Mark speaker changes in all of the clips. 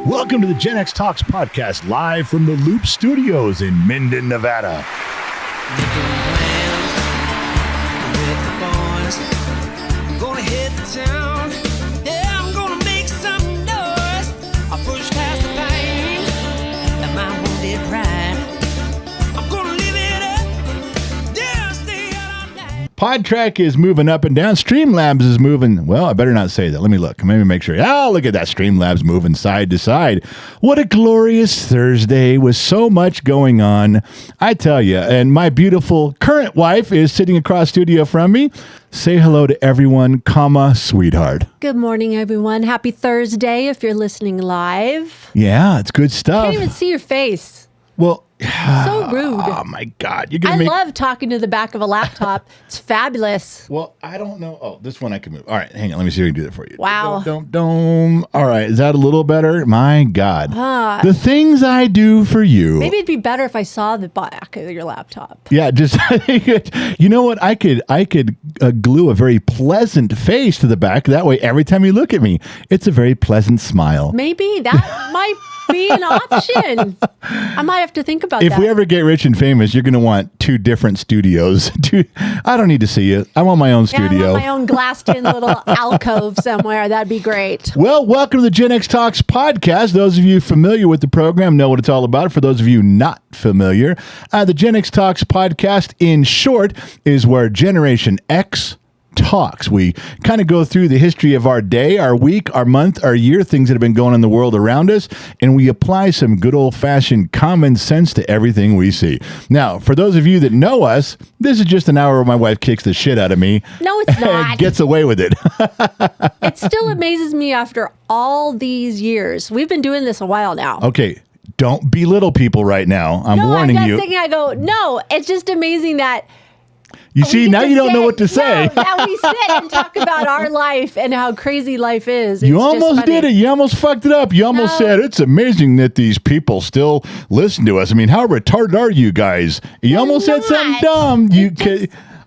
Speaker 1: Welcome to the Gen X Talks podcast, live from the Loop Studios in Minden, Nevada.
Speaker 2: Making plans with the boys. I'm gonna hit the town. Yeah, I'm gonna make some noise. I'll push past the pain and my wounded pride. I'm gonna live it up. Yeah, stay out all night.
Speaker 1: PodTrack is moving up and down. Streamlabs is moving. Well, I better not say that. Let me look. Let me make sure. Oh, look at that. Streamlabs moving side to side. What a glorious Thursday with so much going on. I tell you, and my beautiful current wife is sitting across studio from me. Say hello to everyone, sweetheart.
Speaker 3: Good morning, everyone. Happy Thursday if you're listening live.
Speaker 1: Yeah, it's good stuff.
Speaker 3: Can't even see your face.
Speaker 1: Well,
Speaker 3: So rude.
Speaker 1: oh my God. You're
Speaker 3: I
Speaker 1: going to make...
Speaker 3: love talking to the back of a laptop. It's fabulous.
Speaker 1: Well, I don't know. Oh, this one I can move. All right, hang on. Let me see if I can do that for you.
Speaker 3: Wow.
Speaker 1: Don't. All right, is that a little better? My God. The things I do for you.
Speaker 3: Maybe it'd be better if I saw the back of your laptop.
Speaker 1: Yeah, just you know what? I could glue a very pleasant face to the back. That way, every time you look at me, it's a very pleasant smile.
Speaker 3: Maybe that might be an option. I might have to think about
Speaker 1: If
Speaker 3: that.
Speaker 1: we ever get rich and famous, you're going to want two different studios. I don't need to see you. I want my own
Speaker 3: Yeah, I
Speaker 1: studio.
Speaker 3: want my own glassed-in little alcove somewhere. That'd be great.
Speaker 1: Well, welcome to the Gen X Talks podcast. Those of you familiar with the program know what it's all about. For those of you not familiar, the Gen X Talks podcast, in short, is where Generation X talks. We kind of go through the history of our day, our week, our month, our year, things that have been going on in the world around us, and we apply some good old-fashioned common sense to everything we see. Now, for those of you that know us, this is just an hour where my wife kicks the shit out of me.
Speaker 3: No, it's not.
Speaker 1: And gets away with it.
Speaker 3: It still amazes me after all these years. We've been doing this a while now.
Speaker 1: Okay, don't belittle people right now. I'm warning
Speaker 3: I'm
Speaker 1: you.
Speaker 3: just thinking, I go, no, it's just amazing that
Speaker 1: You see,
Speaker 3: we
Speaker 1: now
Speaker 3: get
Speaker 1: you
Speaker 3: to
Speaker 1: don't know
Speaker 3: sit-
Speaker 1: what to say.
Speaker 3: No, now we sit and talk about our life and how crazy life is.
Speaker 1: You
Speaker 3: It's just
Speaker 1: almost
Speaker 3: funny.
Speaker 1: did it. You almost fucked it up. You almost
Speaker 3: No.
Speaker 1: said, it's amazing that these people still listen to us. I mean, how retarded are you guys? You almost said something
Speaker 3: not.
Speaker 1: dumb.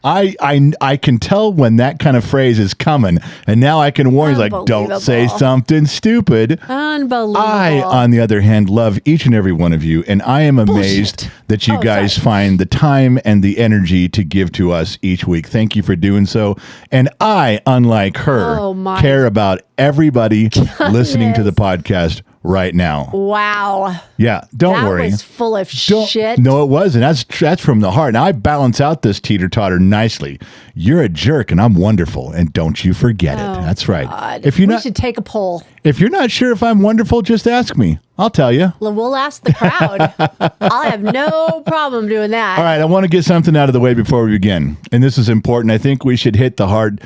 Speaker 1: I can tell when that kind of phrase is coming. And now I can warn you, like, don't say
Speaker 3: Unbelievable.
Speaker 1: something stupid.
Speaker 3: Unbelievable.
Speaker 1: I, on the other hand, love each and every one of you, and I am amazed
Speaker 3: Bullshit.
Speaker 1: that you
Speaker 3: Oh,
Speaker 1: guys
Speaker 3: sorry.
Speaker 1: find the time and the energy to give to us each week. Thank you for doing so. And I, unlike her,
Speaker 3: Oh, my
Speaker 1: care about everybody listening to the podcast right now.
Speaker 3: Wow.
Speaker 1: Yeah, don't
Speaker 3: That
Speaker 1: worry.
Speaker 3: was full of
Speaker 1: Don't-
Speaker 3: shit.
Speaker 1: No, it wasn't. That's from the heart. Now I balance out this teeter-totter nicely. You're a jerk, and I'm wonderful, and don't you forget it. That's right.
Speaker 3: God.
Speaker 1: If you're
Speaker 3: we
Speaker 1: not,
Speaker 3: should take a poll.
Speaker 1: if you're not sure if I'm wonderful, just ask me. I'll tell you.
Speaker 3: We'll ask the crowd. I'll have no problem doing that.
Speaker 1: All right, I want to get something out of the way before we begin, and this is important. I think we should hit the hard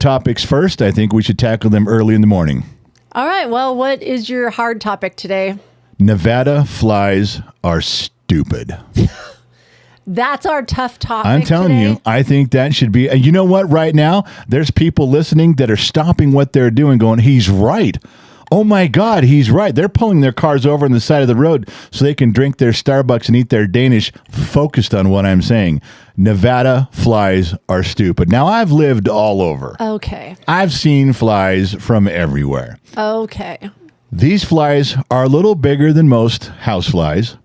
Speaker 1: topics first. I think we should tackle them early in the morning.
Speaker 3: All right. Well, what is your hard topic today?
Speaker 1: Nevada flies are stupid.
Speaker 3: That's our tough topic.
Speaker 1: I'm telling
Speaker 3: today.
Speaker 1: you, I think that should be. And you know what? Right now, there's people listening that are stopping what they're doing, going, "He's right. Oh my God, he's right." They're pulling their cars over on the side of the road so they can drink their Starbucks and eat their Danish, focused on what I'm saying. Nevada flies are stupid. Now, I've lived all over.
Speaker 3: Okay.
Speaker 1: I've seen flies from everywhere.
Speaker 3: Okay.
Speaker 1: These flies are a little bigger than most house flies.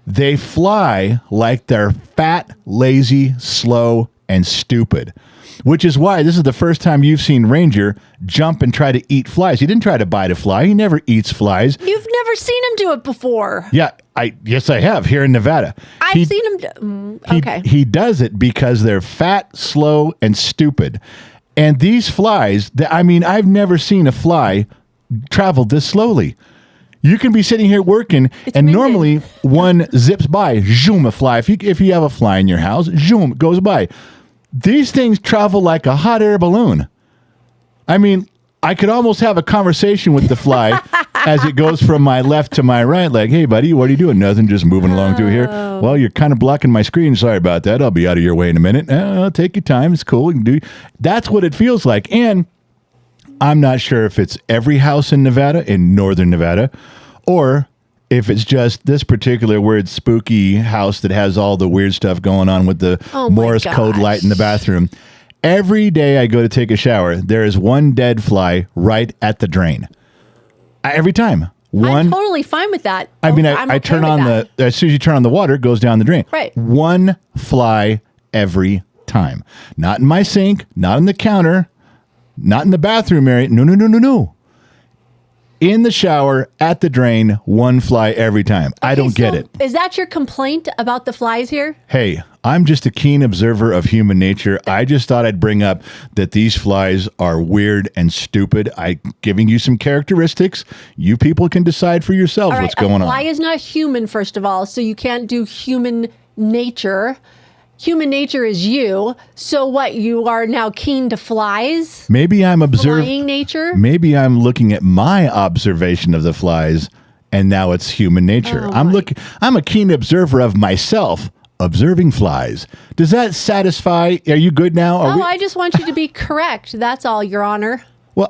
Speaker 1: They fly like they're fat, lazy, slow, and stupid, which is why this is the first time you've seen Ranger jump and try to eat flies. He didn't try to bite a fly. He never eats flies.
Speaker 3: You've never seen him do it before.
Speaker 1: Yeah, yes, I have here in Nevada.
Speaker 3: I've seen him do okay.
Speaker 1: He does it because they're fat, slow, and stupid. And these flies, I've never seen a fly travel this slowly. You can be sitting here working, and
Speaker 3: amazing.
Speaker 1: normally one zips by, zoom, a fly. If you have a fly in your house, zoom, it goes by. These things travel like a hot air balloon. I mean, I could almost have a conversation with the fly as it goes from my left to my right, like, "Hey, buddy, what are you doing?" "Nothing, just moving along through here." "Well, you're kind of blocking my screen. Sorry about that. I'll be out of your way in a minute." Take your time. It's cool. You can do. That's what it feels like. And I'm not sure if it's every house in Nevada, in northern Nevada, or if it's just this particular weird spooky house that has all the weird stuff going on with the
Speaker 3: Oh my
Speaker 1: Morse code
Speaker 3: gosh.
Speaker 1: light in the bathroom. Every day I go to take a shower, there is one dead fly right at the drain. Every time.
Speaker 3: I'm totally fine with that.
Speaker 1: I mean,
Speaker 3: I'm
Speaker 1: I
Speaker 3: okay
Speaker 1: turn
Speaker 3: with
Speaker 1: on
Speaker 3: that.
Speaker 1: as soon as you turn on the water, it goes down the drain.
Speaker 3: Right.
Speaker 1: One fly every time. Not in my sink, not in the counter, not in the bathroom area. No. In the shower, at the drain, one fly every time. I don't get it.
Speaker 3: Is that your complaint about the flies here?
Speaker 1: Hey, I'm just a keen observer of human nature. I just thought I'd bring up that these flies are weird and stupid. I'm giving you some characteristics. You people can decide for yourselves what's going
Speaker 3: A fly
Speaker 1: on.
Speaker 3: is not human, first of all, so you can't do human nature. Human nature is you. So what? You are now keen to flies?
Speaker 1: Maybe I'm observing.
Speaker 3: Flying nature?
Speaker 1: Maybe I'm looking at my observation of the flies, and now it's human nature. I'm a keen observer of myself, observing flies. Does that satisfy? Are you good now?
Speaker 3: I just want you to be correct. That's all, Your Honor.
Speaker 1: Well,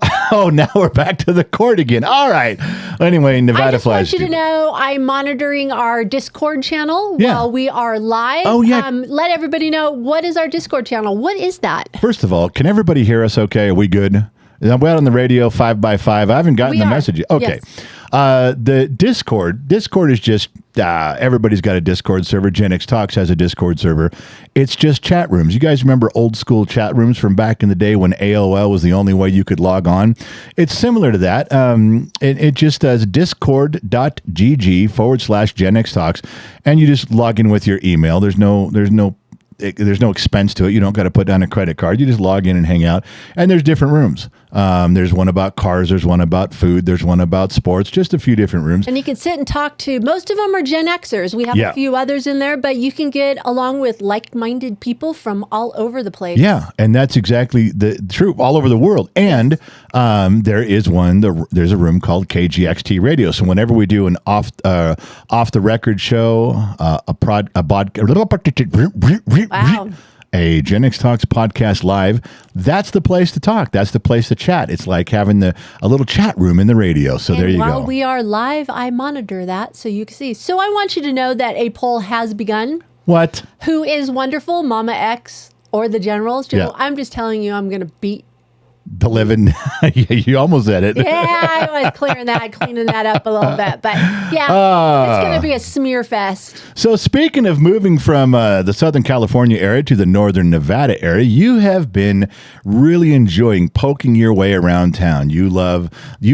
Speaker 1: now we're back to the court again. All right. Anyway, Nevada
Speaker 3: I just
Speaker 1: flies.
Speaker 3: want you to know I'm monitoring our Discord channel
Speaker 1: Yeah.
Speaker 3: while we are live.
Speaker 1: Oh, yeah.
Speaker 3: Let everybody know, what is our Discord channel? What is that?
Speaker 1: First of all, can everybody hear us okay? Are we good? I'm out on the radio 5x5. I haven't gotten
Speaker 3: We
Speaker 1: the
Speaker 3: are.
Speaker 1: message yet. Okay.
Speaker 3: Yes.
Speaker 1: The Discord is just, everybody's got a Discord server. Gen X Talks has a Discord server. It's just chat rooms. You guys remember old school chat rooms from back in the day when AOL was the only way you could log on? It's similar to that. It just does discord.gg/Gen X Talks, and you just log in with your email. There's no expense to it. You don't got to put down a credit card. You just log in and hang out. And there's different rooms. There's one about cars. There's one about food. There's one about sports. Just a few different rooms.
Speaker 3: And you can sit and talk to, most of them are Gen Xers. We have
Speaker 1: Yeah.
Speaker 3: a few others in there, but you can get along with like-minded people from all over the place.
Speaker 1: Yeah, and that's exactly the truth all over the world. And there's a room called KGXT Radio. So whenever we do an off the record show,
Speaker 3: Wow.
Speaker 1: a Gen X Talks podcast live, that's the place to talk. That's the place to chat. It's like having a little chat room in the radio. So there you
Speaker 3: While
Speaker 1: go.
Speaker 3: we are live, I monitor that so you can see. So I want you to know that a poll has begun.
Speaker 1: What?
Speaker 3: Who is wonderful, Mama X or the Generals?
Speaker 1: Yeah.
Speaker 3: I'm just telling you, I'm going to beat.
Speaker 1: The living. You almost said it.
Speaker 3: Yeah, I was cleaning that up a little bit. But yeah, it's going to be a smear fest.
Speaker 1: So speaking of moving from the Southern California area to the Northern Nevada area, you have been really enjoying poking your way around town. You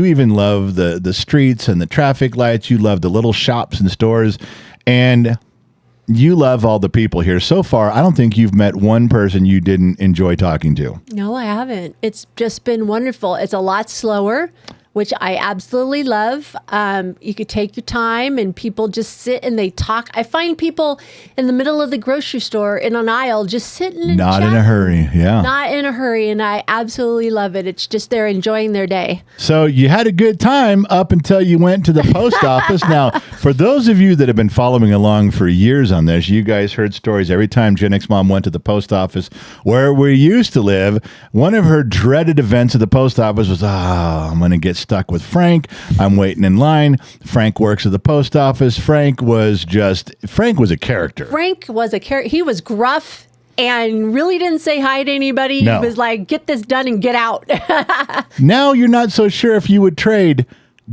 Speaker 1: even love the streets and the traffic lights. You love the little shops and stores, and you love all the people here. So far, I don't think you've met one person you didn't enjoy talking to.
Speaker 3: No, I haven't. It's just been wonderful. It's a lot slower, which I absolutely love. You could take your time and people just sit and they talk. I find people in the middle of the grocery store in an aisle just sitting and
Speaker 1: Not in a
Speaker 3: chatting.
Speaker 1: hurry. Yeah.
Speaker 3: Not in a hurry, and I absolutely love it. It's just they're enjoying their day.
Speaker 1: So you had a good time up until you went to the post office. Now, for those of you that have been following along for years on this, you guys heard stories every time Gen X Mom went to the post office where we used to live. One of her dreaded events at the post office was, I'm going to get stuck with Frank. I'm waiting in line. Frank works at the post office. Frank was a character.
Speaker 3: Frank was a character. He was gruff and really didn't say hi to anybody.
Speaker 1: No.
Speaker 3: He was like, get this done and get out.
Speaker 1: Now you're not so sure if you would trade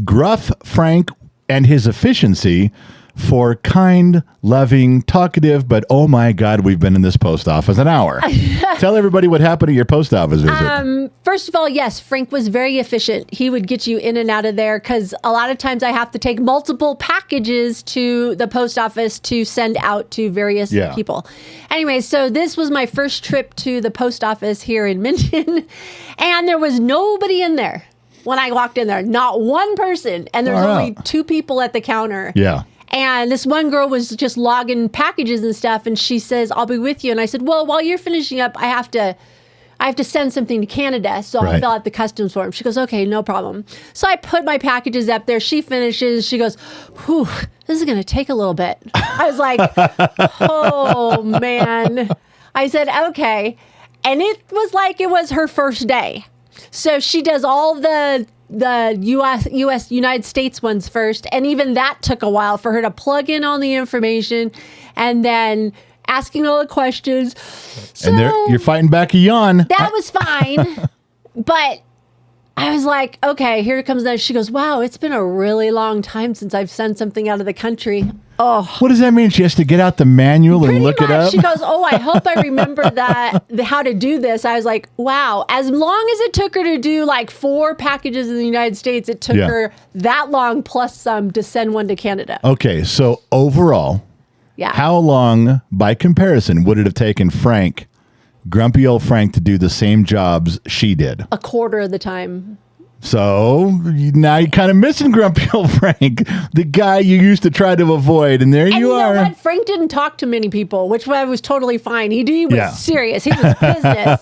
Speaker 1: gruff Frank and his efficiency for kind, loving, talkative, but oh my God, we've been in this post office an hour. Tell everybody what happened at your post office visit.
Speaker 3: First of all, yes, Frank was very efficient. He would get you in and out of there because a lot of times I have to take multiple packages to the post office to send out to various people. Anyway, so this was my first trip to the post office here in Minton, and there was nobody in there when I walked in there. Not one person. And there's only two people at the counter.
Speaker 1: Yeah.
Speaker 3: And this one girl was just logging packages and stuff, and she says, I'll be with you. And I said, well, while you're finishing up, I have to send something to Canada, so I'll fill out the customs form. She goes, okay, no problem. So I put my packages up there. She finishes. She goes, whew, this is going to take a little bit. I was like, oh, man. I said, okay. And it was like it was her first day. So she does all the United States ones first, and even that took a while for her to plug in all the information and then asking all the questions. So
Speaker 1: And you're fighting back a yawn.
Speaker 3: that was fine, but I was like, okay, here comes that. She goes, wow, it's been a really long time since I've sent something out of the country. Oh,
Speaker 1: What does that mean? She has to get out the manual and
Speaker 3: pretty
Speaker 1: look
Speaker 3: much.
Speaker 1: it up?
Speaker 3: She goes, oh, I hope I remember how to do this. I was like, wow. As long as it took her to do like 4 packages in the United States, it took
Speaker 1: Yeah.
Speaker 3: her that long plus some to send one to Canada.
Speaker 1: Okay, so overall,
Speaker 3: Yeah.
Speaker 1: how long, by comparison, would it have taken Frank, grumpy old Frank, to do the same jobs she did?
Speaker 3: A quarter of the time.
Speaker 1: So now you're kind of missing grumpy old Frank, the guy you used to try to avoid, and there
Speaker 3: And
Speaker 1: you
Speaker 3: you
Speaker 1: are.
Speaker 3: know what? Frank didn't talk to many people, which was totally fine. He was
Speaker 1: Yeah.
Speaker 3: serious. He was business.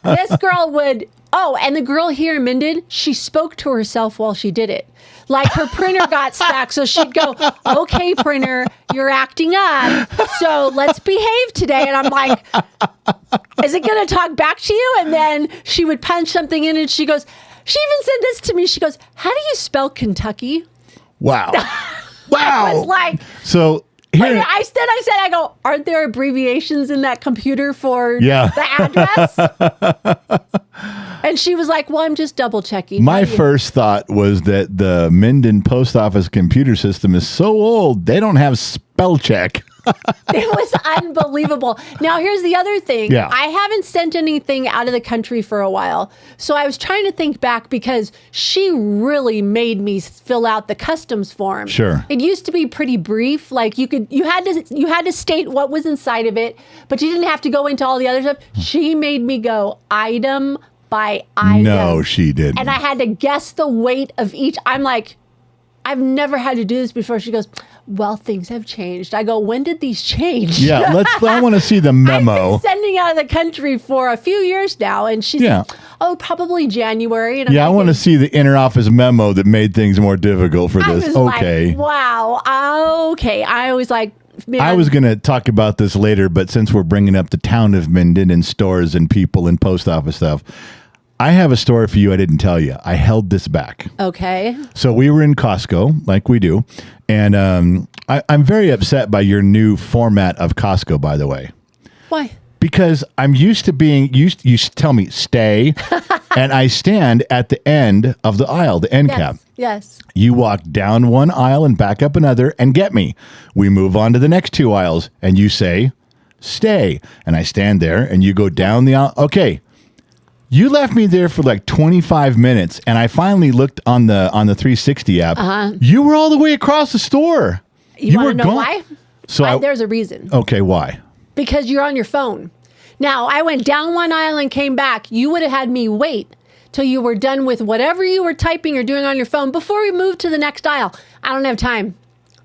Speaker 3: This girl would. Oh, and the girl here in Minden, she spoke to herself while she did it. Like her printer got stuck, so she'd go, "Okay, printer, you're acting up. So let's behave today." And I'm like, "Is it going to talk back to you?" And then she would punch something in, and she goes. She even said this to me. She goes, "How do you spell Kentucky?"
Speaker 1: Wow.
Speaker 3: I
Speaker 1: Wow.
Speaker 3: was like.
Speaker 1: So here,
Speaker 3: I said, aren't there abbreviations in that computer for
Speaker 1: Yeah.
Speaker 3: the address? And she was like, well, I'm just double checking.
Speaker 1: my
Speaker 3: How do you-"
Speaker 1: first thought was that the Minden post office computer system is so old, they don't have spell check.
Speaker 3: It was unbelievable. Now, here's the other thing.
Speaker 1: Yeah.
Speaker 3: I haven't sent anything out of the country for a while. So I was trying to think back because she really made me fill out the customs form.
Speaker 1: Sure.
Speaker 3: It used to be pretty brief. Like you had to state what was inside of it, but you didn't have to go into all the other stuff. She made me go item by item.
Speaker 1: No, she didn't.
Speaker 3: And I had to guess the weight of each. I'm like, I've never had to do this before. She goes, well, things have changed. I go, when did these change?
Speaker 1: Yeah, I want to see the
Speaker 3: I've
Speaker 1: memo.
Speaker 3: been sending out of the country for a few years now. And she's
Speaker 1: Yeah.
Speaker 3: like, oh, probably January. And I'm
Speaker 1: Yeah, I want to
Speaker 3: thinking-
Speaker 1: see the inner office memo that made things more difficult for
Speaker 3: I
Speaker 1: this.
Speaker 3: was
Speaker 1: Okay.
Speaker 3: like, wow. Okay. I was like, man.
Speaker 1: I was going to talk about this later, but since we're bringing up the town of Minden and stores and people and post office stuff, I have a story for you I didn't tell you. I held this back.
Speaker 3: Okay.
Speaker 1: So we were in Costco, like we do, and I'm very upset by your new format of Costco, by the way.
Speaker 3: Why?
Speaker 1: Because I'm used to being you tell me stay, and I stand at the end of the aisle, the end cap.
Speaker 3: Yes.
Speaker 1: You walk down one aisle and back up another and get me. We move on to the next 2 aisles, and you say stay, and I stand there, and you go down the aisle. Okay. You left me there for like 25 minutes, and I finally looked on the 360 app. You were all the way across the store.
Speaker 3: You
Speaker 1: were
Speaker 3: want to know
Speaker 1: gone.
Speaker 3: why?
Speaker 1: So
Speaker 3: There's a reason.
Speaker 1: okay, why?
Speaker 3: Because you're on your phone. Now, I went down one aisle and came back. You would have had me wait till you were done with whatever you were typing or doing on your phone before we moved to the next aisle. I don't have time.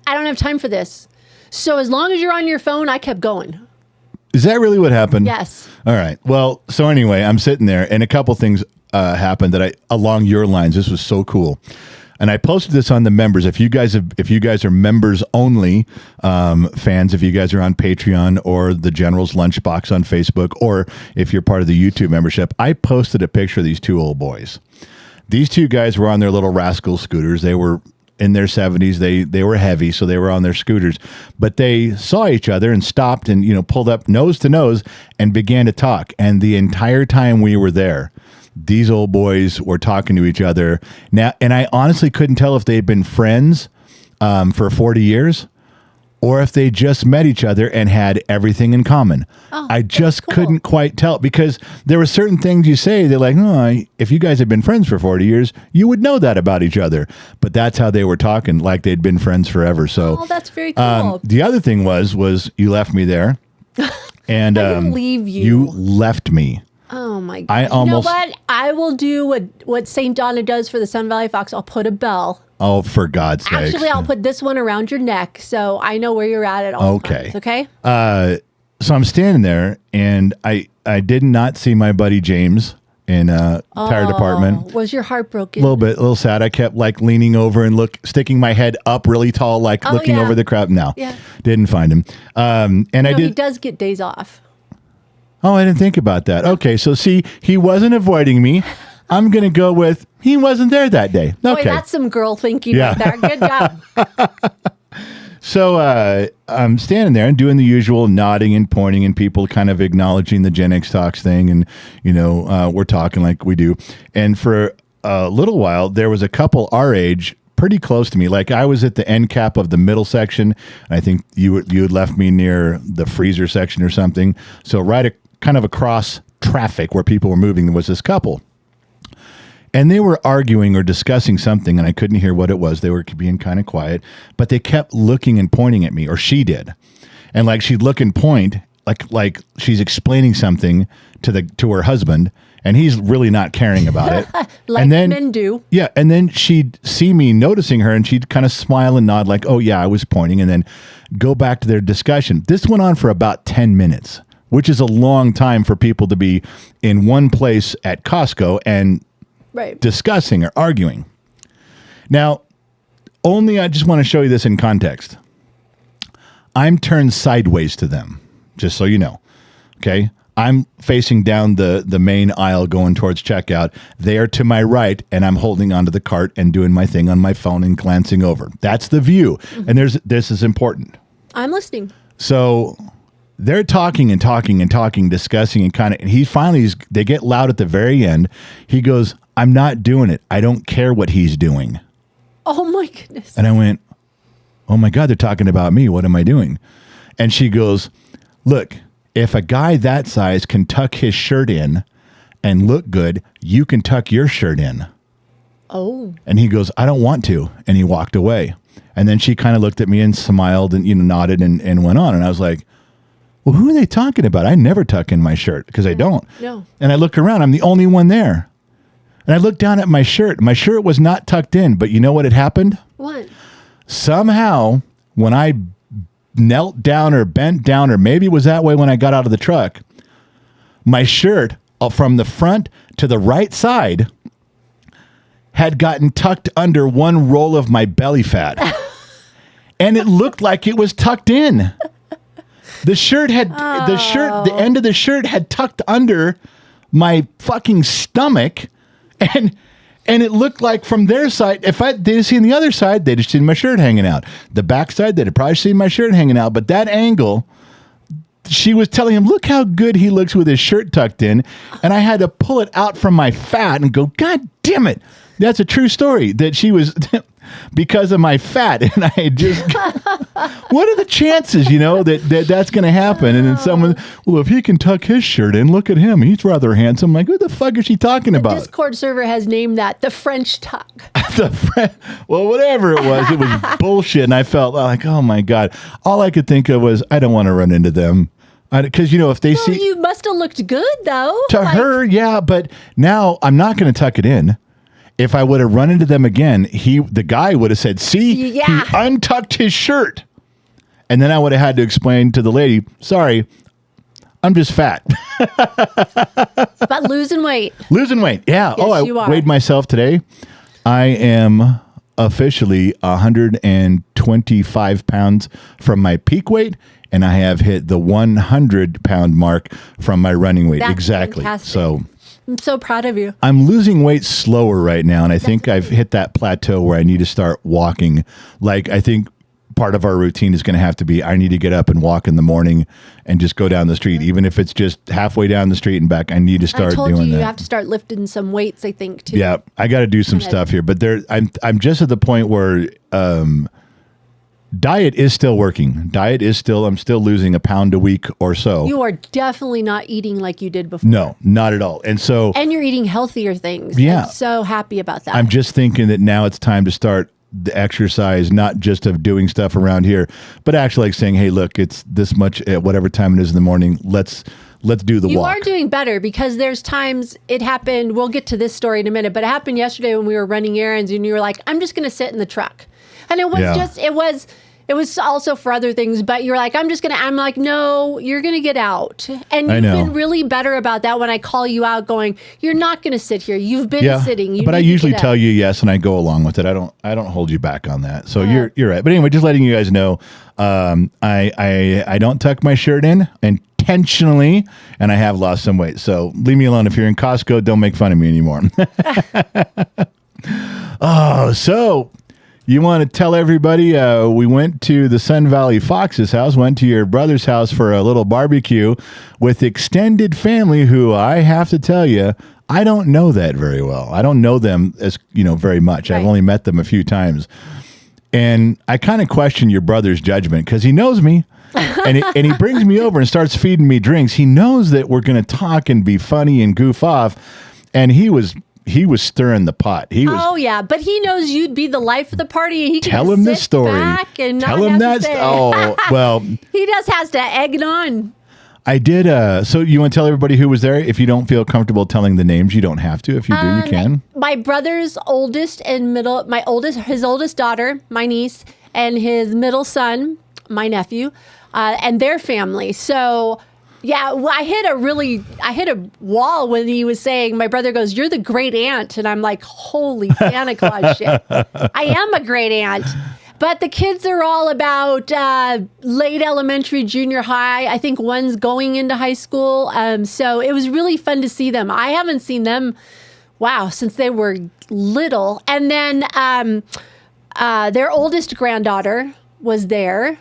Speaker 3: I don't have time for this. So as long as you're on your phone, I kept going.
Speaker 1: Is that really what happened?
Speaker 3: Yes.
Speaker 1: All right. Well, so anyway, I'm sitting there, and a couple things happened that along your lines. This was so cool, and I posted this on the members. If you guys are members only fans, if you guys are on Patreon or the General's Lunchbox on Facebook, or if you're part of the YouTube membership, I posted a picture of these 2 old boys. These 2 guys were on their little rascal scooters. They were in their 70s. They were heavy, so they were on their scooters. But they saw each other and stopped and pulled up nose to nose and began to talk. And the entire time we were there, these old boys were talking to each other. Now, and I honestly couldn't tell if they'd been friends for 40 years or if they just met each other and had everything in common.
Speaker 3: Oh,
Speaker 1: I just
Speaker 3: cool.
Speaker 1: couldn't quite tell, because there were certain things you say, they're like, if you guys had been friends for 40 years, you would know that about each other. But that's how they were talking, like they'd been friends forever. So
Speaker 3: Oh, that's very cool.
Speaker 1: the other thing was you left me there. And
Speaker 3: I didn't leave you.
Speaker 1: You left me.
Speaker 3: Oh my God.
Speaker 1: I almost-
Speaker 3: You know what? I will do what St. Donna does for the Sun Valley Fox. I'll put a bell.
Speaker 1: Oh, for God's sake.
Speaker 3: Actually, I'll put this one around your neck so I know where you're at all
Speaker 1: Okay.
Speaker 3: times. Okay.
Speaker 1: So I'm standing there, and I did not see my buddy James in tire department.
Speaker 3: Was your heart broken?
Speaker 1: A little sad. I kept like leaning over and sticking my head up really tall, like looking
Speaker 3: yeah.
Speaker 1: over the crowd. No,
Speaker 3: Yeah.
Speaker 1: didn't find him. And I
Speaker 3: No, he
Speaker 1: did.
Speaker 3: does get days off.
Speaker 1: Oh, I didn't think about that. Okay, so see, he wasn't avoiding me. I'm gonna go with he wasn't there that day.
Speaker 3: Boy,
Speaker 1: Okay,
Speaker 3: that's some girl thinking
Speaker 1: Yeah.
Speaker 3: right there. Good job.
Speaker 1: so I'm standing there and doing the usual nodding and pointing, and people kind of acknowledging the Gen X Talks thing, and we're talking like we do. And for a little while, there was a couple our age pretty close to me. Like I was at the end cap of the middle section. And I think you had left me near the freezer section or something. So kind of across traffic where people were moving, there was this couple. And they were arguing or discussing something, and I couldn't hear what it was. They were being kind of quiet, but they kept looking and pointing at me, or she did. And like she'd look and point, like she's explaining something to her husband, and he's really not caring about it.
Speaker 3: Like
Speaker 1: and then,
Speaker 3: men do.
Speaker 1: Yeah, and then she'd see me noticing her, and she'd kind of smile and nod like, oh, yeah, I was pointing, and then go back to their discussion. This went on for about 10 minutes, which is a long time for people to be in one place at Costco and discussing or arguing. Now, I just want to show you this in context. I'm turned sideways to them, just so you know. Okay? I'm facing down the main aisle going towards checkout. They are to my right, and I'm holding onto the cart and doing my thing on my phone and glancing over. That's the view. Mm-hmm. And this is important.
Speaker 3: I'm listening.
Speaker 1: So they're talking and talking and talking, discussing, and they get loud at the very end. He goes, I'm not doing it. I don't care what he's doing.
Speaker 3: Oh my goodness.
Speaker 1: And I went, oh my God, they're talking about me. What am I doing? And she goes, look, if a guy that size can tuck his shirt in and look good, you can tuck your shirt in.
Speaker 3: Oh.
Speaker 1: And he goes, I don't want to. And he walked away. And then she kind of looked at me and smiled and nodded and went on. And I was like, well, who are they talking about? I never tuck in my shirt because I don't.
Speaker 3: No.
Speaker 1: And I look around. I'm the only one there. And I looked down at my shirt. My shirt was not tucked in, but you know what had happened?
Speaker 3: What?
Speaker 1: Somehow, when I knelt down or bent down, or maybe it was that way when I got out of the truck, my shirt from the front to the right side had gotten tucked under one roll of my belly fat. And it looked like it was tucked in. The end of the shirt had tucked under my fucking stomach. And it looked like from their side, if they'd seen the other side, they'd have seen my shirt hanging out. The back side, they'd have probably seen my shirt hanging out. But that angle, she was telling him, look how good he looks with his shirt tucked in. And I had to pull it out from my fat and go, God damn it. That's a true story that she was because of my fat. And I just, what are the chances, that's going to happen? And then someone, well, if he can tuck his shirt in, look at him. He's rather handsome. Like, what the fuck is she talking about?
Speaker 3: The Discord server has named that the French tuck.
Speaker 1: Well, whatever it was bullshit. And I felt like, oh my God. All I could think of was, I don't want to run into them. Because, if they see.
Speaker 3: You must have looked good, though.
Speaker 1: To her, yeah. But now I'm not going to tuck it in. If I would have run into them again, the guy would have said, see, he untucked his shirt. And then I would have had to explain to the lady, sorry, I'm just fat.
Speaker 3: But losing weight.
Speaker 1: Losing weight, yeah.
Speaker 3: Yes, you are.
Speaker 1: Weighed myself today. I am officially 125 pounds from my peak weight, and I have hit the 100-pound mark from my running weight.
Speaker 3: That's
Speaker 1: exactly.
Speaker 3: fantastic.
Speaker 1: So
Speaker 3: I'm so proud of you.
Speaker 1: I'm losing weight slower right now, and I think I've hit that plateau where I need to start walking. Like, I think part of our routine is going to have to be I need to get up and walk in the morning and just go down the street. Even if it's just halfway down the street and back, I need to start doing that.
Speaker 3: You have to start lifting some weights, I think, too.
Speaker 1: Yeah, I got to do some stuff here. But I'm just at the point where diet is still working. I'm still losing a pound a week or so.
Speaker 3: You are definitely not eating like you did before.
Speaker 1: No, not at all. And you're eating healthier things. Yeah.
Speaker 3: I'm so happy about that.
Speaker 1: I'm just thinking that now it's time to start the exercise, not just of doing stuff around here, but actually like saying, hey, look, it's this much at whatever time it is in the morning. Let's do the walk.
Speaker 3: You are doing better because there's times it happened. We'll get to this story in a minute, but it happened yesterday when we were running errands and you were like, I'm just going to sit in the truck. And it was it was also for other things, but you're like, I'm like, no, you're going to get out. And you've been really better about that when I call you out going, you're not going to sit here. You've been sitting.
Speaker 1: But I usually tell you yes, and I go along with it. I don't hold you back on that. So you're right. But anyway, just letting you guys know, I don't tuck my shirt in intentionally, and I have lost some weight. So leave me alone. If you're in Costco, don't make fun of me anymore. So You want to tell everybody we went to the Sun Valley Fox's house, went to your brother's house for a little barbecue with extended family who I have to tell you, I don't know that very well. I don't know them as, very much. Right. I've only met them a few times. And I kind of question your brother's judgment because he knows me. and he brings me over and starts feeding me drinks. He knows that we're going to talk and be funny and goof off. And he was stirring the pot.
Speaker 3: Oh yeah, but he knows you'd be the life of the party. And he can
Speaker 1: tell him the story.
Speaker 3: Back and
Speaker 1: tell him that. Oh well,
Speaker 3: he just has to egg it on.
Speaker 1: I did. So you want to tell everybody who was there? If you don't feel comfortable telling the names, you don't have to. If you do, you can.
Speaker 3: My brother's oldest and middle, his oldest daughter, my niece, and his middle son, my nephew, and their family. So. Yeah, well, I hit a wall when he was saying, my brother goes, "You're the great aunt." And I'm like, holy Santa Claus shit. I am a great aunt. But the kids are all about late elementary, junior high. I think one's going into high school. So it was really fun to see them. I haven't seen them, since they were little. And then their oldest granddaughter was there.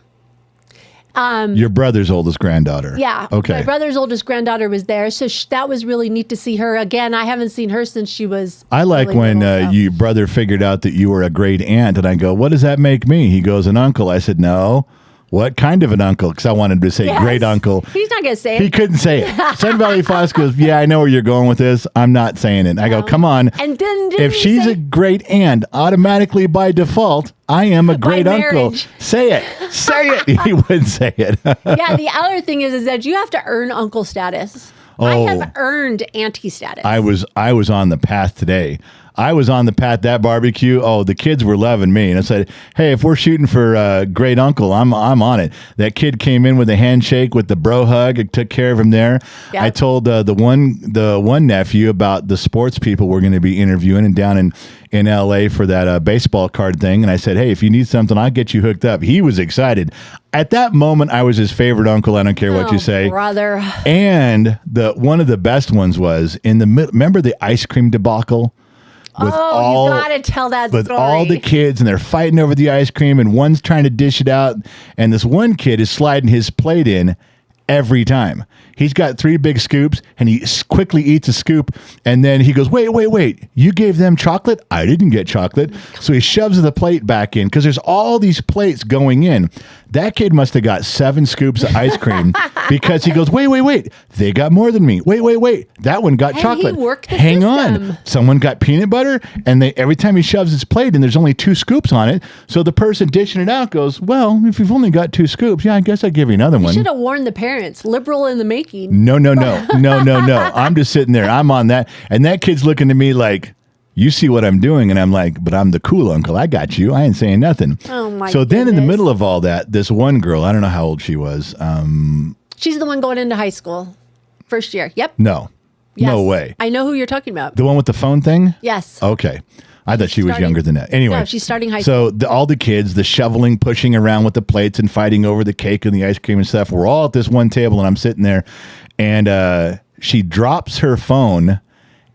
Speaker 1: Your brother's oldest granddaughter.
Speaker 3: Yeah.
Speaker 1: Okay.
Speaker 3: My brother's oldest granddaughter was there. So that was really neat to see her. Again, I haven't seen her since she was.
Speaker 1: I like
Speaker 3: really
Speaker 1: when
Speaker 3: little,
Speaker 1: your brother figured out that you were a great aunt. And I go, "What does that make me?" He goes, "An uncle." I said, "No. What kind of an uncle?" Because I wanted to say great uncle.
Speaker 3: He's not going to say it.
Speaker 1: He couldn't say it. Sun Valley Fox goes, "Yeah, I know where you're going with this. I'm not saying it." I go, "Come on."
Speaker 3: And then
Speaker 1: if she's a great aunt, automatically by default, I am a great uncle. Say it. Say it. He wouldn't say it.
Speaker 3: Yeah, the other thing is that you have to earn uncle status.
Speaker 1: Oh,
Speaker 3: I have earned auntie status.
Speaker 1: I was on the path today. I was on the path that barbecue. Oh, the kids were loving me, and I said, "Hey, if we're shooting for great uncle, I'm on it." That kid came in with a handshake, with the bro hug. I took care of him there. Yep. I told the one nephew about the sports people we're going to be interviewing and down in L.A. for that baseball card thing, and I said, "Hey, if you need something, I'll get you hooked up." He was excited. At that moment, I was his favorite uncle. I don't care what you say,
Speaker 3: brother.
Speaker 1: And one of the best ones was in the remember the ice cream debacle.
Speaker 3: You gotta tell that story.
Speaker 1: With all the kids, and they're fighting over the ice cream, and one's trying to dish it out, and this one kid is sliding his plate in every time. He's got 3 big scoops, and he quickly eats a scoop, and then he goes, wait, you gave them chocolate? I didn't get chocolate. So he shoves the plate back in, because there's all these plates going in. That kid must have got 7 scoops of ice cream, because he goes, wait, they got more than me. Wait, that one got chocolate.
Speaker 3: He worked the
Speaker 1: Hang
Speaker 3: system.
Speaker 1: on. Someone got peanut butter, and every time he shoves his plate in, there's only 2 scoops on it. So the person dishing it out goes, "Well, if you've only got 2 scoops, I guess I'll give you another one."
Speaker 3: You should have warned the parents. Liberal in the making.
Speaker 1: No. I'm just sitting there. I'm on that. And that kid's looking at me like, "You see what I'm doing?" And I'm like, "But I'm the cool uncle. I got you. I ain't saying nothing."
Speaker 3: Oh, my
Speaker 1: So then in the
Speaker 3: goodness.
Speaker 1: middle of all that, this one girl, I don't know how old she was.
Speaker 3: She's the one going into high school. First year. Yep.
Speaker 1: No.
Speaker 3: Yes.
Speaker 1: No way.
Speaker 3: I know who you're talking about.
Speaker 1: The one with the phone thing?
Speaker 3: Yes.
Speaker 1: Okay. I thought she was younger than that. Anyway.
Speaker 3: No, she's starting high school.
Speaker 1: So all the kids, the shoveling, pushing around with the plates and fighting over the cake and the ice cream and stuff, we're all at this one table, and I'm sitting there, and she drops her phone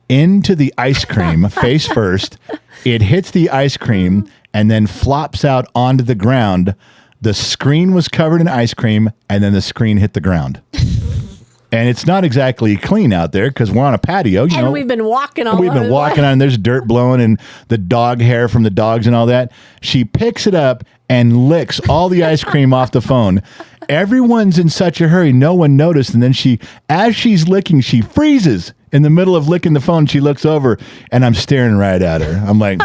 Speaker 1: into the ice cream face first. It hits the ice cream and then flops out onto the ground. The screen was covered in ice cream, and then the screen hit the ground. And it's not exactly clean out there because we're on a patio.
Speaker 3: And we've been walking all
Speaker 1: We've been walking on, and there's dirt blowing and the dog hair from the dogs and all that. She picks it up and licks all the ice cream off the phone. Everyone's in such a hurry. No one noticed. And then as she's licking, she freezes in the middle of licking the phone. She looks over, and I'm staring right at her. I'm like,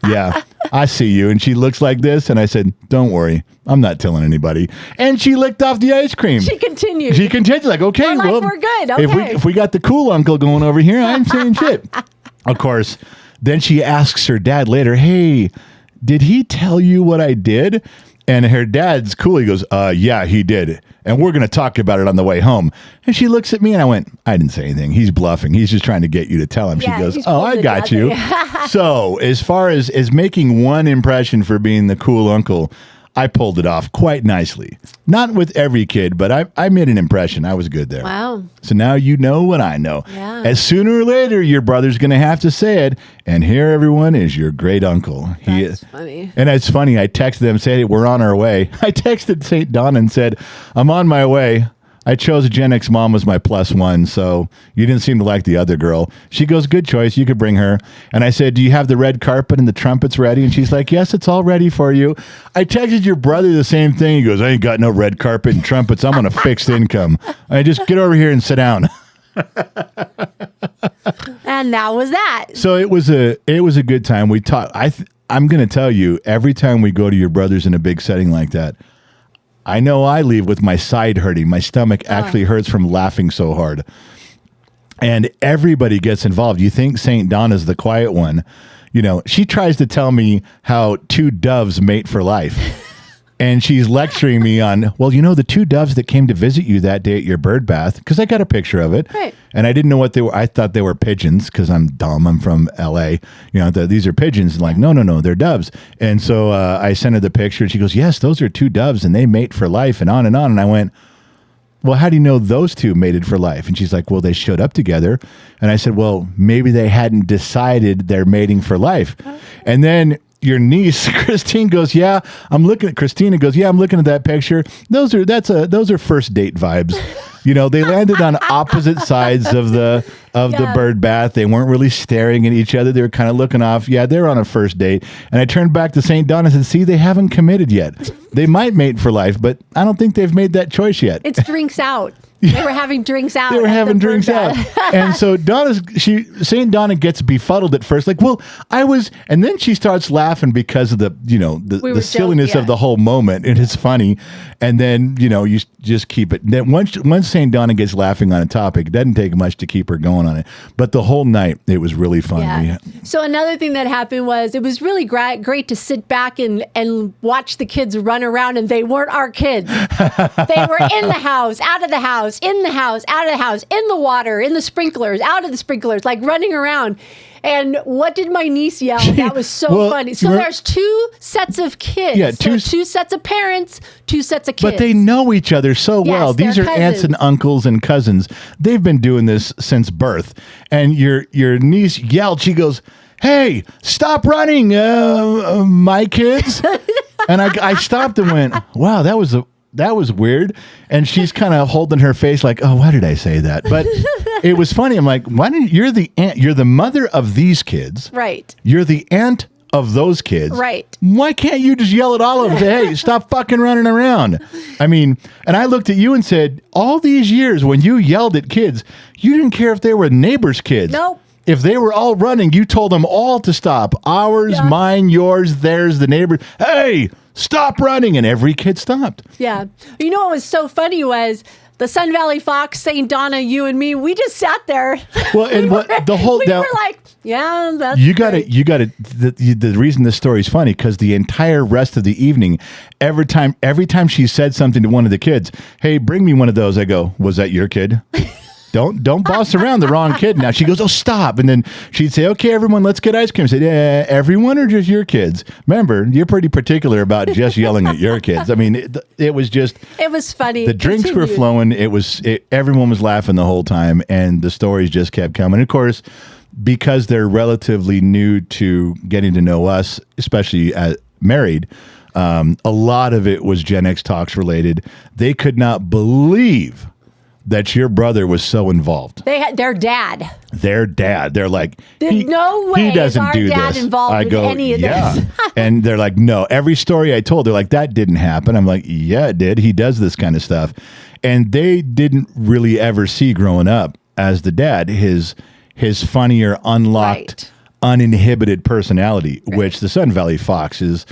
Speaker 1: "Yeah, I see you." And she looks like this. And I said, "Don't worry. I'm not telling anybody." And she licked off the ice cream.
Speaker 3: She continued.
Speaker 1: Like, "Okay,
Speaker 3: we're good. Okay.
Speaker 1: If we got the cool uncle going over here, I'm saying shit." Of course, then she asks her dad later, "Hey, did he tell you what I did?" And her dad's cool. He goes, "Yeah, he did. And we're going to talk about it on the way home." And she looks at me, and I went, "I didn't say anything. He's bluffing. He's just trying to get you to tell him."
Speaker 3: Yeah,
Speaker 1: she goes,
Speaker 3: he's
Speaker 1: "Oh, I
Speaker 3: pulling
Speaker 1: got
Speaker 3: it
Speaker 1: you." So as far as making one impression for being the cool uncle, I pulled it off quite nicely. Not with every kid, but I made an impression. I was good there.
Speaker 3: Wow.
Speaker 1: So now you know what I know.
Speaker 3: Yeah.
Speaker 1: As sooner or later, your brother's going to have to say it. And here, everyone, is your great uncle.
Speaker 3: That's funny.
Speaker 1: And it's funny. I texted them, said, we're on our way. I texted St. Donna and said, I'm on my way. I chose a Gen X mom as my +1, so you didn't seem to like the other girl. She goes, good choice. You could bring her. And I said, do you have the red carpet and the trumpets ready? And she's like, yes, it's all ready for you. I texted your brother the same thing. He goes, I ain't got no red carpet and trumpets. I'm on a fixed income. I just get over here and sit down.
Speaker 3: And that was that.
Speaker 1: So it was a good time. We talked. I'm going to tell you, every time we go to your brother's in a big setting like that, I know I leave with my side hurting. My stomach actually hurts from laughing so hard. And everybody gets involved. You think St. Donna's the quiet one. You know, she tries to tell me how two doves mate for life. And she's lecturing me on, well, you know, the two doves that came to visit you that day at your bird bath, because I got a picture of it.
Speaker 3: Right.
Speaker 1: And I didn't know what they were. I thought they were pigeons because I'm dumb. I'm from L.A. You know, these are pigeons. And like, no, they're doves. And so I sent her the picture and she goes, yes, those are two doves and they mate for life and on. And I went, well, how do you know those two mated for life? And she's like, well, they showed up together. And I said, well, maybe they hadn't decided they're mating for life. And then your niece, Christine, goes, yeah, I'm looking at Christina goes, yeah, I'm looking at that picture. Those are first date vibes. You know, they landed on opposite sides of the bird bath. They weren't really staring at each other. They were kind of looking off. Yeah, they're on a first date. And I turned back to St. Donna and said, see, they haven't committed yet. They might mate for life, but I don't think they've made that choice yet.
Speaker 3: It's drinks out. They were having drinks out.
Speaker 1: They were having drinks out. And so St. Donna gets befuddled at first, like, well, and then she starts laughing because of the silliness of the whole moment. And it's funny. And then, you just keep it. Then once St. Donna gets laughing on a topic, it doesn't take much to keep her going on it. But the whole night, it was really fun.
Speaker 3: Yeah. So another thing that happened was it was really great to sit back and watch the kids run around, and they weren't our kids. They were in the house, out of the house, in the house, out of the house, in the water, in the sprinklers, out of the sprinklers, like running around. And what did my niece yell? That was so funny. So there's two sets of kids. Yeah, two sets of parents, two sets of kids.
Speaker 1: But they know each other so well. These are
Speaker 3: cousins.
Speaker 1: Aunts and uncles and cousins. They've been doing this since birth. And your niece yelled, she goes, hey, stop running, my kids. And I stopped and went, wow, that was weird. And she's kind of holding her face like, oh, why did I say that? But it was funny. I'm like, you're the aunt, you're the mother of these kids.
Speaker 3: Right.
Speaker 1: You're the aunt of those kids.
Speaker 3: Right.
Speaker 1: Why can't you just yell at all of them and say, hey, stop fucking running around? I mean, and I looked at you and said, all these years when you yelled at kids, you didn't care if they were neighbors' kids.
Speaker 3: Nope.
Speaker 1: If they were all running, you told them all to stop. Ours, mine, yours, theirs, the neighbors. Hey, stop running. And every kid stopped.
Speaker 3: Yeah. You know what was so funny was the Sun Valley Fox, St. Donna, you and me, we just sat there.
Speaker 1: Well, and we were
Speaker 3: like, yeah, that's
Speaker 1: the reason this story is funny, because the entire rest of the evening, every time she said something to one of the kids, hey, bring me one of those, I go, was that your kid? Don't boss around the wrong kid. Now she goes, oh, stop. And then she'd say, okay, everyone, let's get ice cream. I said, yeah, everyone or just your kids? Remember, you're pretty particular about just yelling at your kids. I mean, it was funny. The drinks were flowing. Everyone was laughing the whole time. And the stories just kept coming. Of course, because they're relatively new to getting to know us, especially married, a lot of it was Gen X Talks related. They could not believe that your brother was so involved.
Speaker 3: They had their dad.
Speaker 1: They're like,
Speaker 3: no way
Speaker 1: he doesn't
Speaker 3: our
Speaker 1: do
Speaker 3: dad
Speaker 1: this.
Speaker 3: Involved with any of this.
Speaker 1: And they're like, no. Every story I told, they're like, that didn't happen. I'm like, yeah, it did. He does this kind of stuff. And they didn't really ever see growing up as the dad his funnier, unlocked, uninhibited personality, which the Sun Valley Fox is.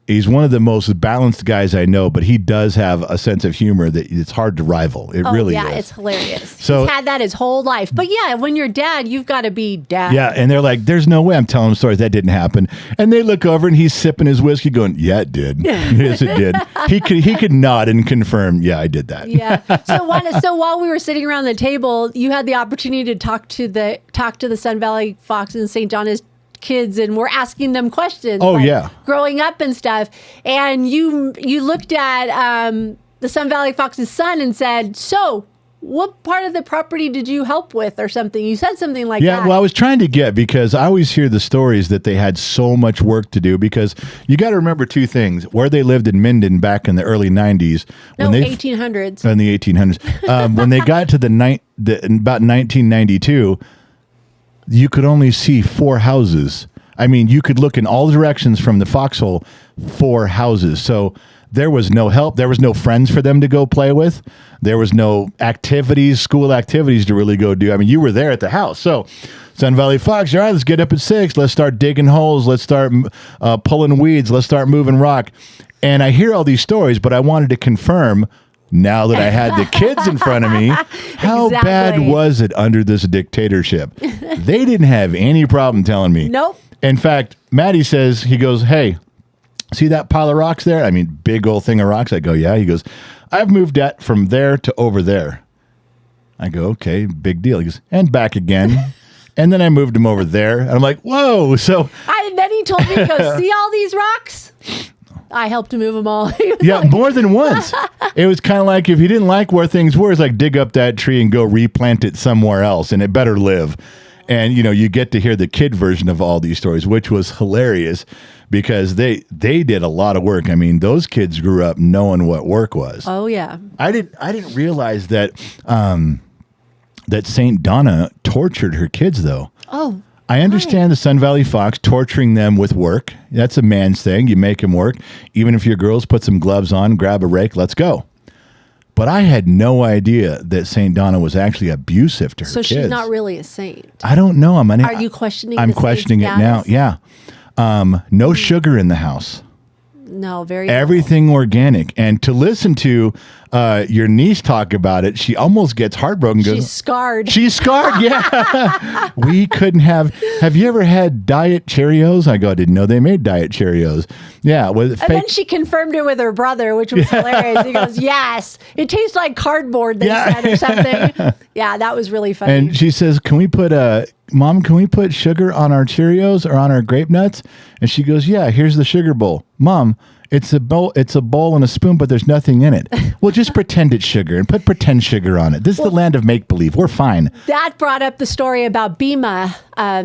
Speaker 1: He's one of the most balanced guys I know, but he does have a sense of humor that it's hard to rival. It really is.
Speaker 3: Yeah, it's hilarious.
Speaker 1: So,
Speaker 3: he's had that his whole life. But yeah, when you're dad, you've got to be dad.
Speaker 1: Yeah, and they're like, there's no way I'm telling them stories. That didn't happen. And they look over and he's sipping his whiskey going, yeah, it did. Yes, it did. He could nod and confirm, yeah, I did that.
Speaker 3: Yeah. So while we were sitting around the table, you had the opportunity to talk to the Sun Valley Fox and St. Donna's kids and were asking them questions.
Speaker 1: Oh, yeah.
Speaker 3: Growing up and stuff. And you looked at the Sun Valley Fox's son and said, so what part of the property did you help with or something? You said something like that.
Speaker 1: Yeah, well, I was trying to get, because I always hear the stories that they had so much work to do, because you got to remember two things. Where they lived in Minden back in the early 90s.
Speaker 3: No,
Speaker 1: when
Speaker 3: 1800s.
Speaker 1: In the 1800s. When they got to about 1992, you could only see 4 houses. I mean, you could look in all directions from the foxhole, 4 houses. So there was no help. There was no friends for them to go play with. There was no activities, school activities to really go do. I mean, you were there at the house. So Sun Valley Fox, all right, let's get up at 6. Let's start digging holes. Let's start pulling weeds. Let's start moving rock. And I hear all these stories, but I wanted to confirm, now that I had the kids in front of me, how bad was it under this dictatorship? They didn't have any problem telling me.
Speaker 3: Nope.
Speaker 1: In fact, Maddie says, he goes, hey, see that pile of rocks there? I mean, big old thing of rocks. I go, yeah. He goes, I've moved that from there to over there. I go, okay, big deal. He goes, and back again. And then I moved him over there. And I'm like, whoa. So
Speaker 3: And then he told me to go, see all these rocks? I helped him move them all.
Speaker 1: yeah, more than once. It was kind of like, if he didn't like where things were, it's like dig up that tree and go replant it somewhere else, and it better live. And, you know, you get to hear the kid version of all these stories, which was hilarious, because they did a lot of work. I mean, those kids grew up knowing what work was.
Speaker 3: Oh, yeah.
Speaker 1: I didn't realize that that St. Donna tortured her kids, though.
Speaker 3: Oh,
Speaker 1: I understand the Sun Valley Fox torturing them with work. That's a man's thing. You make him work. Even if your girls put some gloves on, grab a rake, let's go. But I had no idea that St. Donna was actually abusive to her
Speaker 3: so
Speaker 1: kids.
Speaker 3: she's not really a saint.
Speaker 1: I don't know.
Speaker 3: Are you questioning
Speaker 1: I'm
Speaker 3: the
Speaker 1: questioning it
Speaker 3: saint's
Speaker 1: now. Yeah. No sugar in the house.
Speaker 3: No, very
Speaker 1: Everything organic. And to listen to your niece talk about it, she almost gets heartbroken.
Speaker 3: She's scarred.
Speaker 1: She's scarred, yeah. We couldn't have you ever had Diet Cheerios? I go, I didn't know they made Diet Cheerios. Yeah. With
Speaker 3: and then she confirmed it with her brother, which was hilarious. He goes, yes, it tastes like cardboard, they said, or something. Yeah, that was really funny.
Speaker 1: And she says, Mom, can we put sugar on our Cheerios or on our grape nuts? And she goes, yeah, here's the sugar bowl. Mom, it's a bowl and a spoon, but there's nothing in it. Well, just pretend it's sugar and put pretend sugar on it. This is the land of make-believe. We're fine.
Speaker 3: That brought up the story about Bima,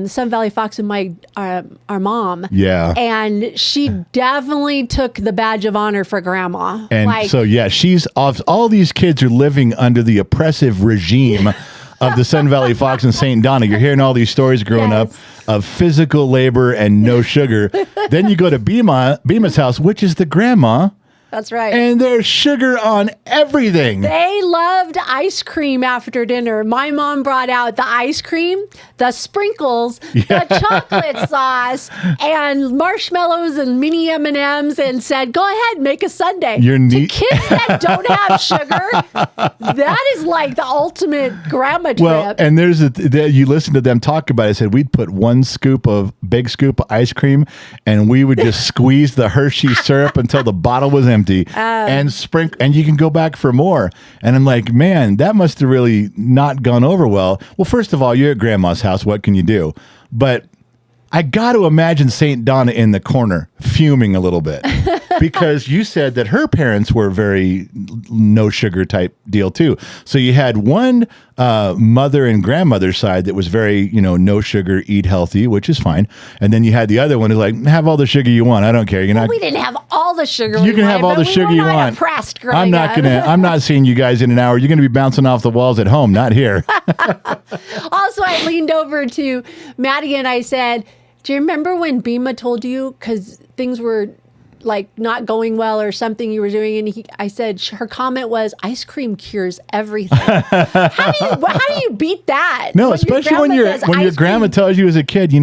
Speaker 3: Sun Valley Fox, and our mom.
Speaker 1: Yeah.
Speaker 3: And she definitely took the badge of honor for grandma.
Speaker 1: And so, yeah, all these kids are living under the oppressive regime of the Sun Valley Fox and St. Donna. You're hearing all these stories growing up of physical labor and no sugar. Then you go to Bima's house, which is the grandma.
Speaker 3: That's right.
Speaker 1: And there's sugar on everything.
Speaker 3: They loved ice cream after dinner. My mom brought out the ice cream, the sprinkles, the chocolate sauce, and marshmallows and mini M&Ms, and said, go ahead, make a sundae. To kids that don't have sugar, that is like the ultimate grandma trip.
Speaker 1: Well, and you listen to them talk about it. I said we'd put one big scoop of ice cream, and we would just squeeze the Hershey syrup until the bottle was empty. And sprinkle, and you can go back for more. And I'm like, man, that must have really not gone over well. Well, first of all, you're at grandma's house. What can you do? But I got to imagine St. Donna in the corner fuming a little bit, because you said that her parents were very no sugar type deal too. So you had one mother and grandmother side that was very, no sugar, eat healthy, which is fine. And then you had the other one who's like, have all the sugar you want. I don't care.
Speaker 3: We didn't have all the sugar.
Speaker 1: You can have all the sugar you want.
Speaker 3: Impressed
Speaker 1: I'm not seeing you guys in an hour. You're going to be bouncing off the walls at home, not here.
Speaker 3: Also, I leaned over to Maddie and I said, do you remember when Bima told you, because things were like not going well or something you were doing, and I said her comment was, ice cream cures everything. How do you beat that?
Speaker 1: No, especially when your grandma tells you as a kid,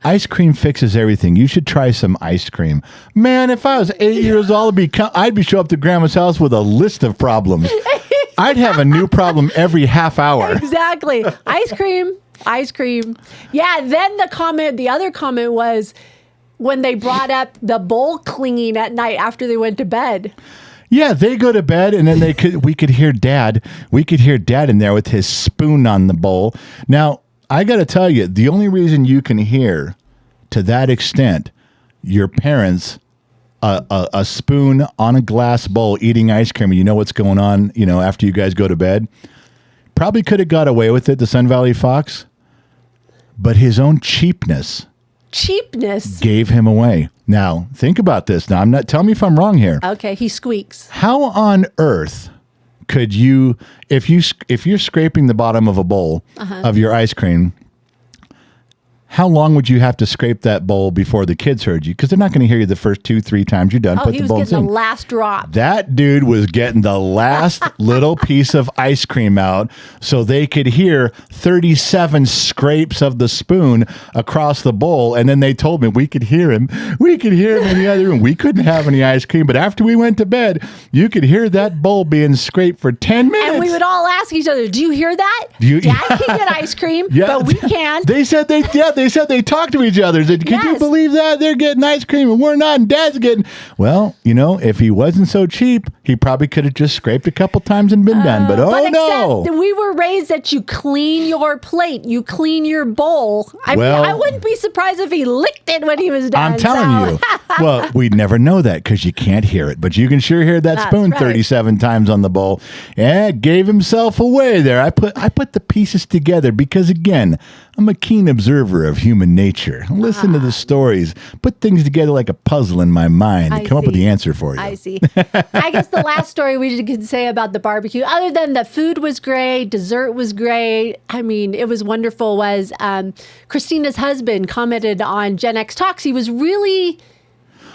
Speaker 1: ice cream fixes everything. You should try some ice cream. Man, if I was 8 years old, I'd be show up to grandma's house with a list of problems. I'd have a new problem every half hour.
Speaker 3: Exactly. Ice cream. Yeah, then the other comment was when they brought up the bowl clinging at night after they went to bed.
Speaker 1: Yeah, they go to bed, and then we could hear Dad. We could hear Dad in there with his spoon on the bowl. Now, I got to tell you, the only reason you can hear to that extent, your parents, a spoon on a glass bowl eating ice cream, and you know what's going on, after you guys go to bed, probably could have got away with it, the Sun Valley Fox, but his own cheapness gave him away. Now, think about this. Now, tell me if I'm wrong here.
Speaker 3: Okay, he squeaks.
Speaker 1: How on earth could you, if you're scraping the bottom of a bowl of your ice cream, how long would you have to scrape that bowl before the kids heard you? Because they're not going to hear you the first 2-3 times you're done.
Speaker 3: Oh, he was getting the last drop.
Speaker 1: That dude was getting the last little piece of ice cream out so they could hear 37 scrapes of the spoon across the bowl. And then they told me we could hear him. We could hear him in the other room. We couldn't have any ice cream. But after we went to bed, you could hear that bowl being scraped for 10 minutes.
Speaker 3: And we would all ask each other, do you hear that? Dad can get ice cream, but we can't.
Speaker 1: They said they talked to each other. Could you believe that? They're getting ice cream and we're not, and Dad's getting... Well, if he wasn't so cheap, he probably could have just scraped a couple times and been done. But no.
Speaker 3: We were raised that you clean your plate, you clean your bowl. I wouldn't be surprised if he licked it when he was done.
Speaker 1: I'm telling you. Well, we'd never know that because you can't hear it, but you can sure hear that spoon 37 times on the bowl. Yeah, gave himself away there. I put the pieces together because, again, I'm a keen observer of human nature. Listen to the stories, put things together like a puzzle in my mind, and come up with the answer for you.
Speaker 3: I see. I guess the last story we could say about the barbecue, other than the food was great, dessert was great, I mean, it was wonderful, was Christina's husband commented on Gen X Talks. He was really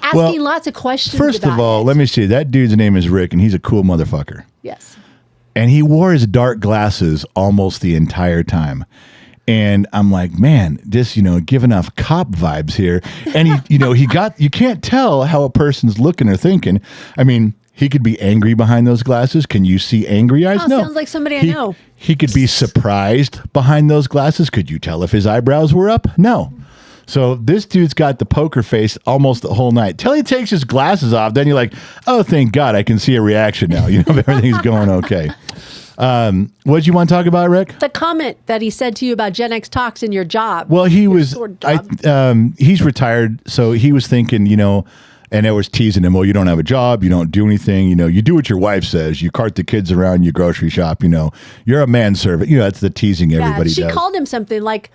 Speaker 3: asking lots of questions.
Speaker 1: First of all, let me see. That dude's name is Rick, and he's a cool motherfucker.
Speaker 3: Yes. And
Speaker 1: he wore his dark glasses almost the entire time. And I'm like, man, this, giving off cop vibes here. And you can't tell how a person's looking or thinking. I mean, he could be angry behind those glasses. Can you see angry eyes? No.
Speaker 3: Sounds like somebody I know.
Speaker 1: He could be surprised behind those glasses. Could you tell if his eyebrows were up? No. So this dude's got the poker face almost the whole night. Till he takes his glasses off, then you're like, oh, thank God, I can see a reaction now. Everything's going okay. What did you want to talk about, Rick?
Speaker 3: The comment that he said to you about Gen X Talks in your job.
Speaker 1: Well, he's retired, so he was thinking, and it was teasing him, well, you don't have a job, you don't do anything, you do what your wife says, you cart the kids around, you grocery shop, you're a manservant. That's the teasing everybody does.
Speaker 3: She called him something like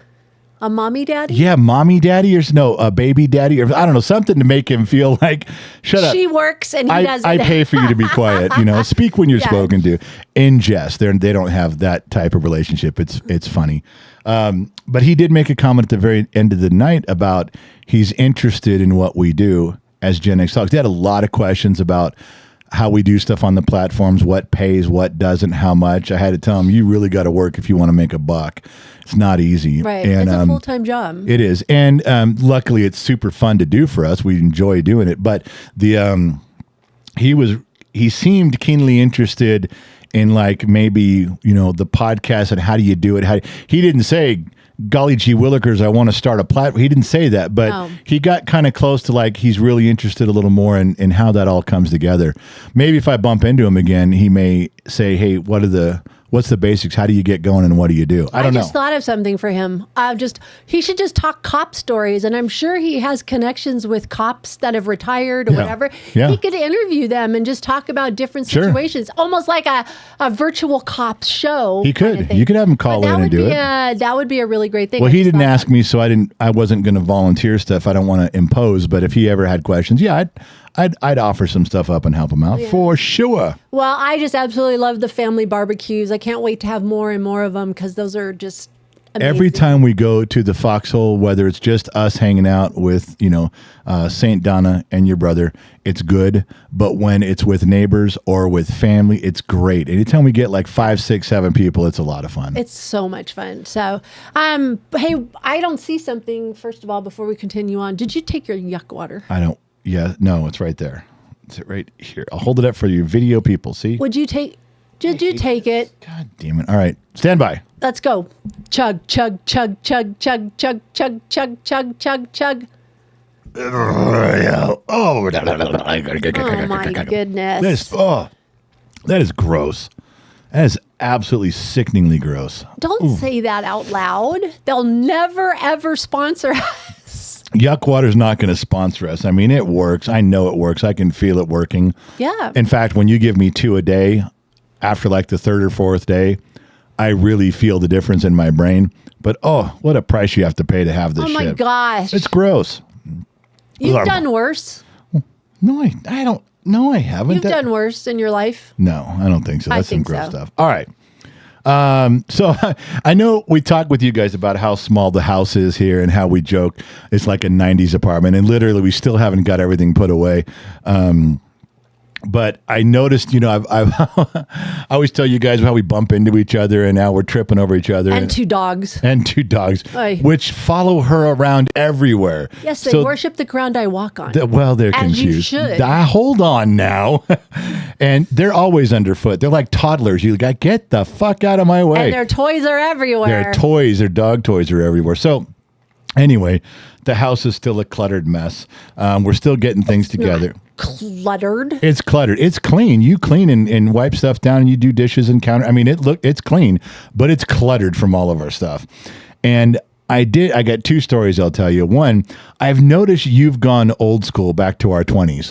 Speaker 3: a mommy daddy?
Speaker 1: Yeah, mommy daddy or a baby daddy, or I don't know, something to make him feel like, shut up.
Speaker 3: She works and he doesn't.
Speaker 1: I pay for you to be quiet, speak when you're spoken to. In jest. They don't have that type of relationship. It's funny. But he did make a comment at the very end of the night about he's interested in what we do as Gen X Talks. They had a lot of questions about how we do stuff on the platforms, what pays, what doesn't, how much. I had to tell him, you really got to work if you want to make a buck. It's not easy.
Speaker 3: Right. And, it's a full-time job.
Speaker 1: It is. And luckily, it's super fun to do for us. We enjoy doing it. But he seemed keenly interested in maybe, the podcast and how do you do it? He didn't say, golly gee willikers, I want to start a platform. He didn't say that, but he got kind of close to he's really interested a little more in how that all comes together. Maybe if I bump into him again, he may say, hey, what's the basics? How do you get going and what do you do? I don't know. I just
Speaker 3: thought of something for him. He should just talk cop stories, and I'm sure he has connections with cops that have retired or whatever. Yeah. He could interview them and just talk about different situations, almost like a virtual cop show.
Speaker 1: He could. You could have him call in and do it.
Speaker 3: That would be a really great thing.
Speaker 1: Well, he didn't ask me, so I wasn't going to volunteer stuff. I don't want to impose, but if he ever had questions, I'd offer some stuff up and help him out for sure.
Speaker 3: Well, I just absolutely love the family barbecues. I can't wait to have more and more of them because those are just amazing.
Speaker 1: Every time we go to the Foxhole, whether it's just us hanging out with, St. Donna and your brother, it's good. But when it's with neighbors or with family, it's great. Anytime we get 5, 6, 7 people, it's a lot of fun.
Speaker 3: It's so much fun. So, hey, I don't see something, first of all, before we continue on. Did you take your yuck water?
Speaker 1: I don't. Yeah, no, it's right there. It's right here. I'll hold it up for your video people. See?
Speaker 3: Did you take it?
Speaker 1: God damn it. All right. Stand by.
Speaker 3: Let's go. Chug, chug, chug, chug, chug, chug, chug, chug, chug, chug, chug.
Speaker 1: Oh
Speaker 3: my goodness.
Speaker 1: That is gross. That is absolutely sickeningly gross.
Speaker 3: Don't say that out loud. They'll never, ever sponsor us.
Speaker 1: Yuck Water's not going to sponsor us. I mean, it works. I know it works. I can feel it working.
Speaker 3: Yeah.
Speaker 1: In fact, when you give me 2 a day, after like the 3rd or 4th day, I really feel the difference in my brain. But oh, what a price you have to pay to have this shit.
Speaker 3: Oh my gosh.
Speaker 1: It's gross.
Speaker 3: You've done worse.
Speaker 1: No, I don't. No, I haven't.
Speaker 3: You've done worse in your life.
Speaker 1: No, I don't think so.
Speaker 3: I
Speaker 1: That's some
Speaker 3: think
Speaker 1: gross
Speaker 3: so.
Speaker 1: stuff. All right. So I know we talked with you guys about how small the house is here and how we joke it's like a 90s apartment, and literally we still haven't got everything put away. But I noticed, I've I always tell you guys how we bump into each other, and now we're tripping over each other.
Speaker 3: And 2 dogs.
Speaker 1: And 2 dogs,
Speaker 3: Oy.
Speaker 1: which follow her around everywhere.
Speaker 3: Yes, they
Speaker 1: So
Speaker 3: worship the ground I walk on.
Speaker 1: they're
Speaker 3: As
Speaker 1: confused.
Speaker 3: you should.
Speaker 1: Hold on now. And they're always underfoot. They're like toddlers. You got get the fuck out of my way.
Speaker 3: And their toys are everywhere.
Speaker 1: Their toys, their dog toys are everywhere. So anyway, the house is still a cluttered mess. We're still getting things together.
Speaker 3: Cluttered.
Speaker 1: It's cluttered. It's clean. You clean and wipe stuff down, and you do dishes and counter. I mean, it's clean, but it's cluttered from all of our stuff. And I got 2 stories I'll tell you. One, I've noticed you've gone old school back to our 20s.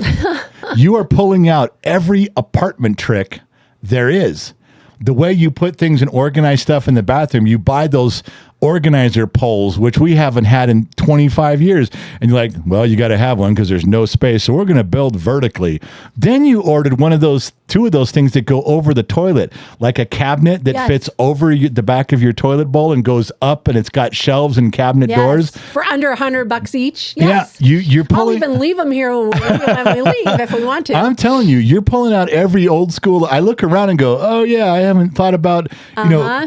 Speaker 1: You are pulling out every apartment trick there is. The way you put things and organize stuff in the bathroom, you buy those organizer poles, which we haven't had in 25 years. And you're like, well, you got to have one because there's no space. So we're going to build vertically. Then you ordered 2 of those things that go over the toilet, like a cabinet that fits over the back of your toilet bowl and goes up, and it's got shelves and cabinet doors.
Speaker 3: For under $100 each. Yes.
Speaker 1: Yeah. You're pulling.
Speaker 3: I'll even leave them here when we leave if we want to.
Speaker 1: I'm telling you, you're pulling out every old school. I look around and go, oh yeah, I haven't thought about,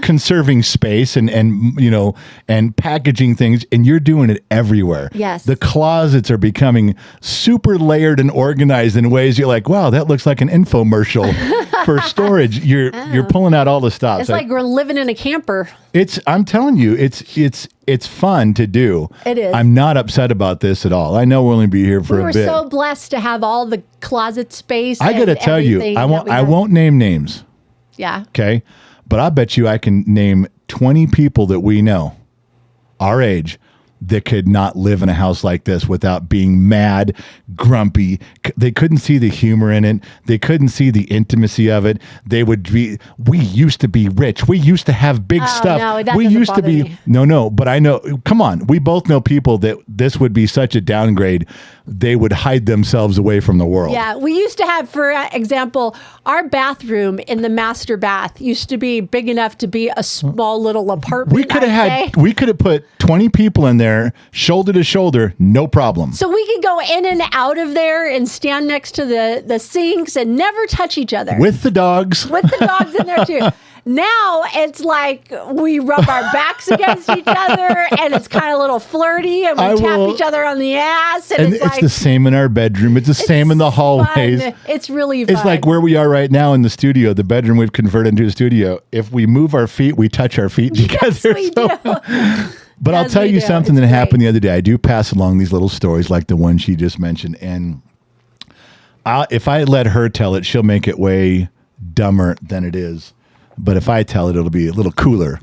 Speaker 1: conserving space and packaging things, and you're doing it everywhere.
Speaker 3: Yes.
Speaker 1: The closets are becoming super layered and organized in ways you're like, wow, that looks like an infomercial for storage. You're pulling out all the stuff.
Speaker 3: It's like we're living in a camper.
Speaker 1: I'm telling you, it's fun to do.
Speaker 3: It is.
Speaker 1: I'm not upset about this at all. I know we'll only be here for a bit.
Speaker 3: We're so blessed to have all the closet space.
Speaker 1: I got to tell you, I won't name names.
Speaker 3: Yeah.
Speaker 1: Okay. But I bet you I can name 20 people that we know, our age, that could not live in a house like this without being mad, grumpy. They couldn't see the humor in it. They couldn't see the intimacy of it. They would be, we used to be rich. We used to have big stuff.
Speaker 3: No, that
Speaker 1: we
Speaker 3: doesn't
Speaker 1: used to
Speaker 3: bother
Speaker 1: be,
Speaker 3: me.
Speaker 1: no, but I know, come on. We both know people that this would be such a downgrade. They would hide themselves away from the world.
Speaker 3: Yeah, we used to have, for example, our bathroom in the master bath used to be big enough to be a small little apartment.
Speaker 1: We could have put 20 people in there, shoulder to shoulder, no problem.
Speaker 3: So we could go in and out of there and stand next to the sinks and never touch each other.
Speaker 1: With the dogs.
Speaker 3: With the dogs in there too. Now it's like we rub our backs against each other, and it's kind of a little flirty, and we tap each other on the ass. And it's like,
Speaker 1: the same in our bedroom. It's the same in the hallways.
Speaker 3: fun. It's really fun.
Speaker 1: It's like where we are right now in the studio, the bedroom we've converted into a studio. If we move our feet, we touch our feet because they're
Speaker 3: we
Speaker 1: so...
Speaker 3: do.
Speaker 1: But I'll
Speaker 3: Yes,
Speaker 1: tell
Speaker 3: we
Speaker 1: you
Speaker 3: do.
Speaker 1: something
Speaker 3: It's
Speaker 1: that happened
Speaker 3: great.
Speaker 1: the other day. I do pass along these little stories like the one she just mentioned. And if I let her tell it, she'll make it way dumber than it is. But if I tell it, it'll be a little cooler.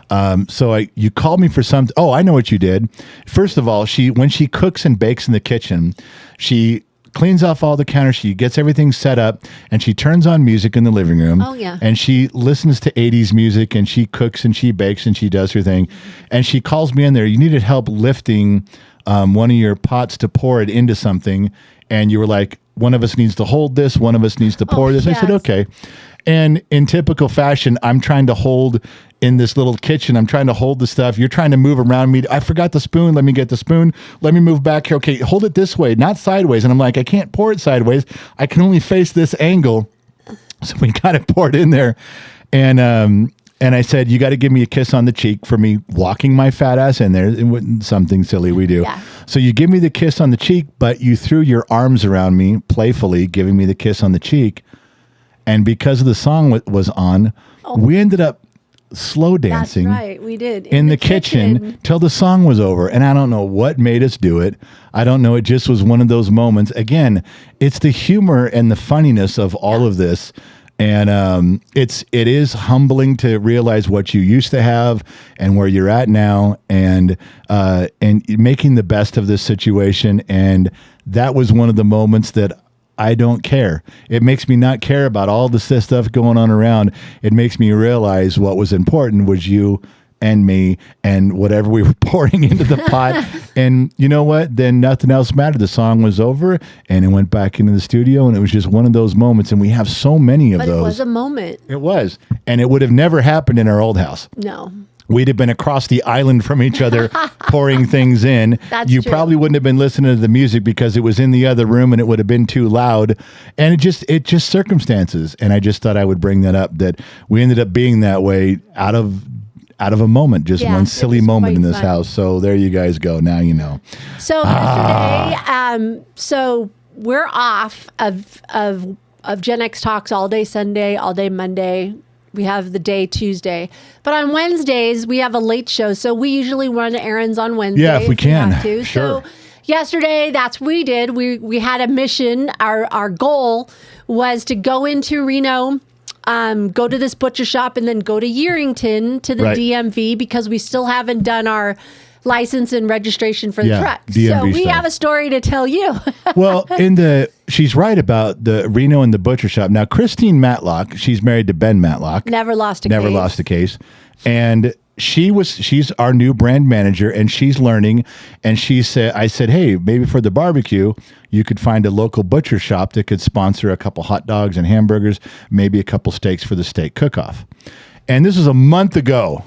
Speaker 1: You called me for something. Oh, I know what you did. First of all, when she cooks and bakes in the kitchen, she cleans off all the counters. She gets everything set up, and she turns on music in the living room.
Speaker 3: Oh, yeah.
Speaker 1: And she listens to 80s music, and she cooks and she bakes and she does her thing. And she calls me in there. You needed help lifting one of your pots to pour it into something. And you were like, one of us needs to hold this. One of us needs to pour this. I said,
Speaker 3: yes.
Speaker 1: okay. And in typical fashion, I'm trying to hold in this little kitchen. I'm trying to hold the stuff. You're trying to move around me. I forgot the spoon. Let me get the spoon. Let me move back here. Okay, hold it this way, not sideways. And I'm like, I can't pour it sideways. I can only face this angle. So we got it poured in there. And I said, you got to give me a kiss on the cheek for me walking my fat ass in there. It wasn't something silly we do.
Speaker 3: Yeah.
Speaker 1: So you give me the kiss on the cheek, but you threw your arms around me playfully, giving me the kiss on the cheek. And because of the song was on, we ended up slow dancing.
Speaker 3: That's right, we did.
Speaker 1: In the kitchen till the song was over. And I don't know what made us do it. I don't know. It just was one of those moments. Again, it's the humor and the funniness of all of this. And it is humbling to realize what you used to have and where you're at now, and making the best of this situation. And that was one of the moments that I don't care. It makes me not care about all the stuff going on around. It makes me realize what was important was you and me and whatever we were pouring into the pot. And you know what? Then nothing else mattered. The song was over and it went back into the studio, and it was just one of those moments. And we have so many of those.
Speaker 3: But it was a moment.
Speaker 1: It was. And it would have never happened in our old house.
Speaker 3: No.
Speaker 1: We'd have been across the island from each other pouring things in.
Speaker 3: That's
Speaker 1: you
Speaker 3: true.
Speaker 1: probably wouldn't have been listening to the music because it was in the other room and it would have been too loud. And it just circumstances. And I just thought I would bring that up, that we ended up being that way out of a moment, just one silly moment in this house. So there you guys go. Now you know.
Speaker 3: So yesterday, so we're off of Gen X Talks all day Sunday, all day Monday. We have the day Tuesday. But on Wednesdays, we have a late show. So we usually run errands on Wednesday.
Speaker 1: Yeah, if we can.
Speaker 3: have to.
Speaker 1: Sure.
Speaker 3: So yesterday, that's what we did. We had a mission. Our goal was to go into Reno, go to this butcher shop, and then go to Yerington to the
Speaker 1: Right.
Speaker 3: DMV, because we still haven't done our license and registration for the
Speaker 1: Yeah,
Speaker 3: truck.
Speaker 1: DMV
Speaker 3: so we
Speaker 1: stuff.
Speaker 3: have a story to tell you.
Speaker 1: Well, she's right about the Reno and the butcher shop. Now, Christine Matlock, she's married to Ben Matlock.
Speaker 3: Never lost a
Speaker 1: Never
Speaker 3: case.
Speaker 1: lost a case. And she's our new brand manager, and she's learning. And I said, hey, maybe for the barbecue, you could find a local butcher shop that could sponsor a couple hot dogs and hamburgers, maybe a couple steaks for the steak cook-off. And this was a month ago.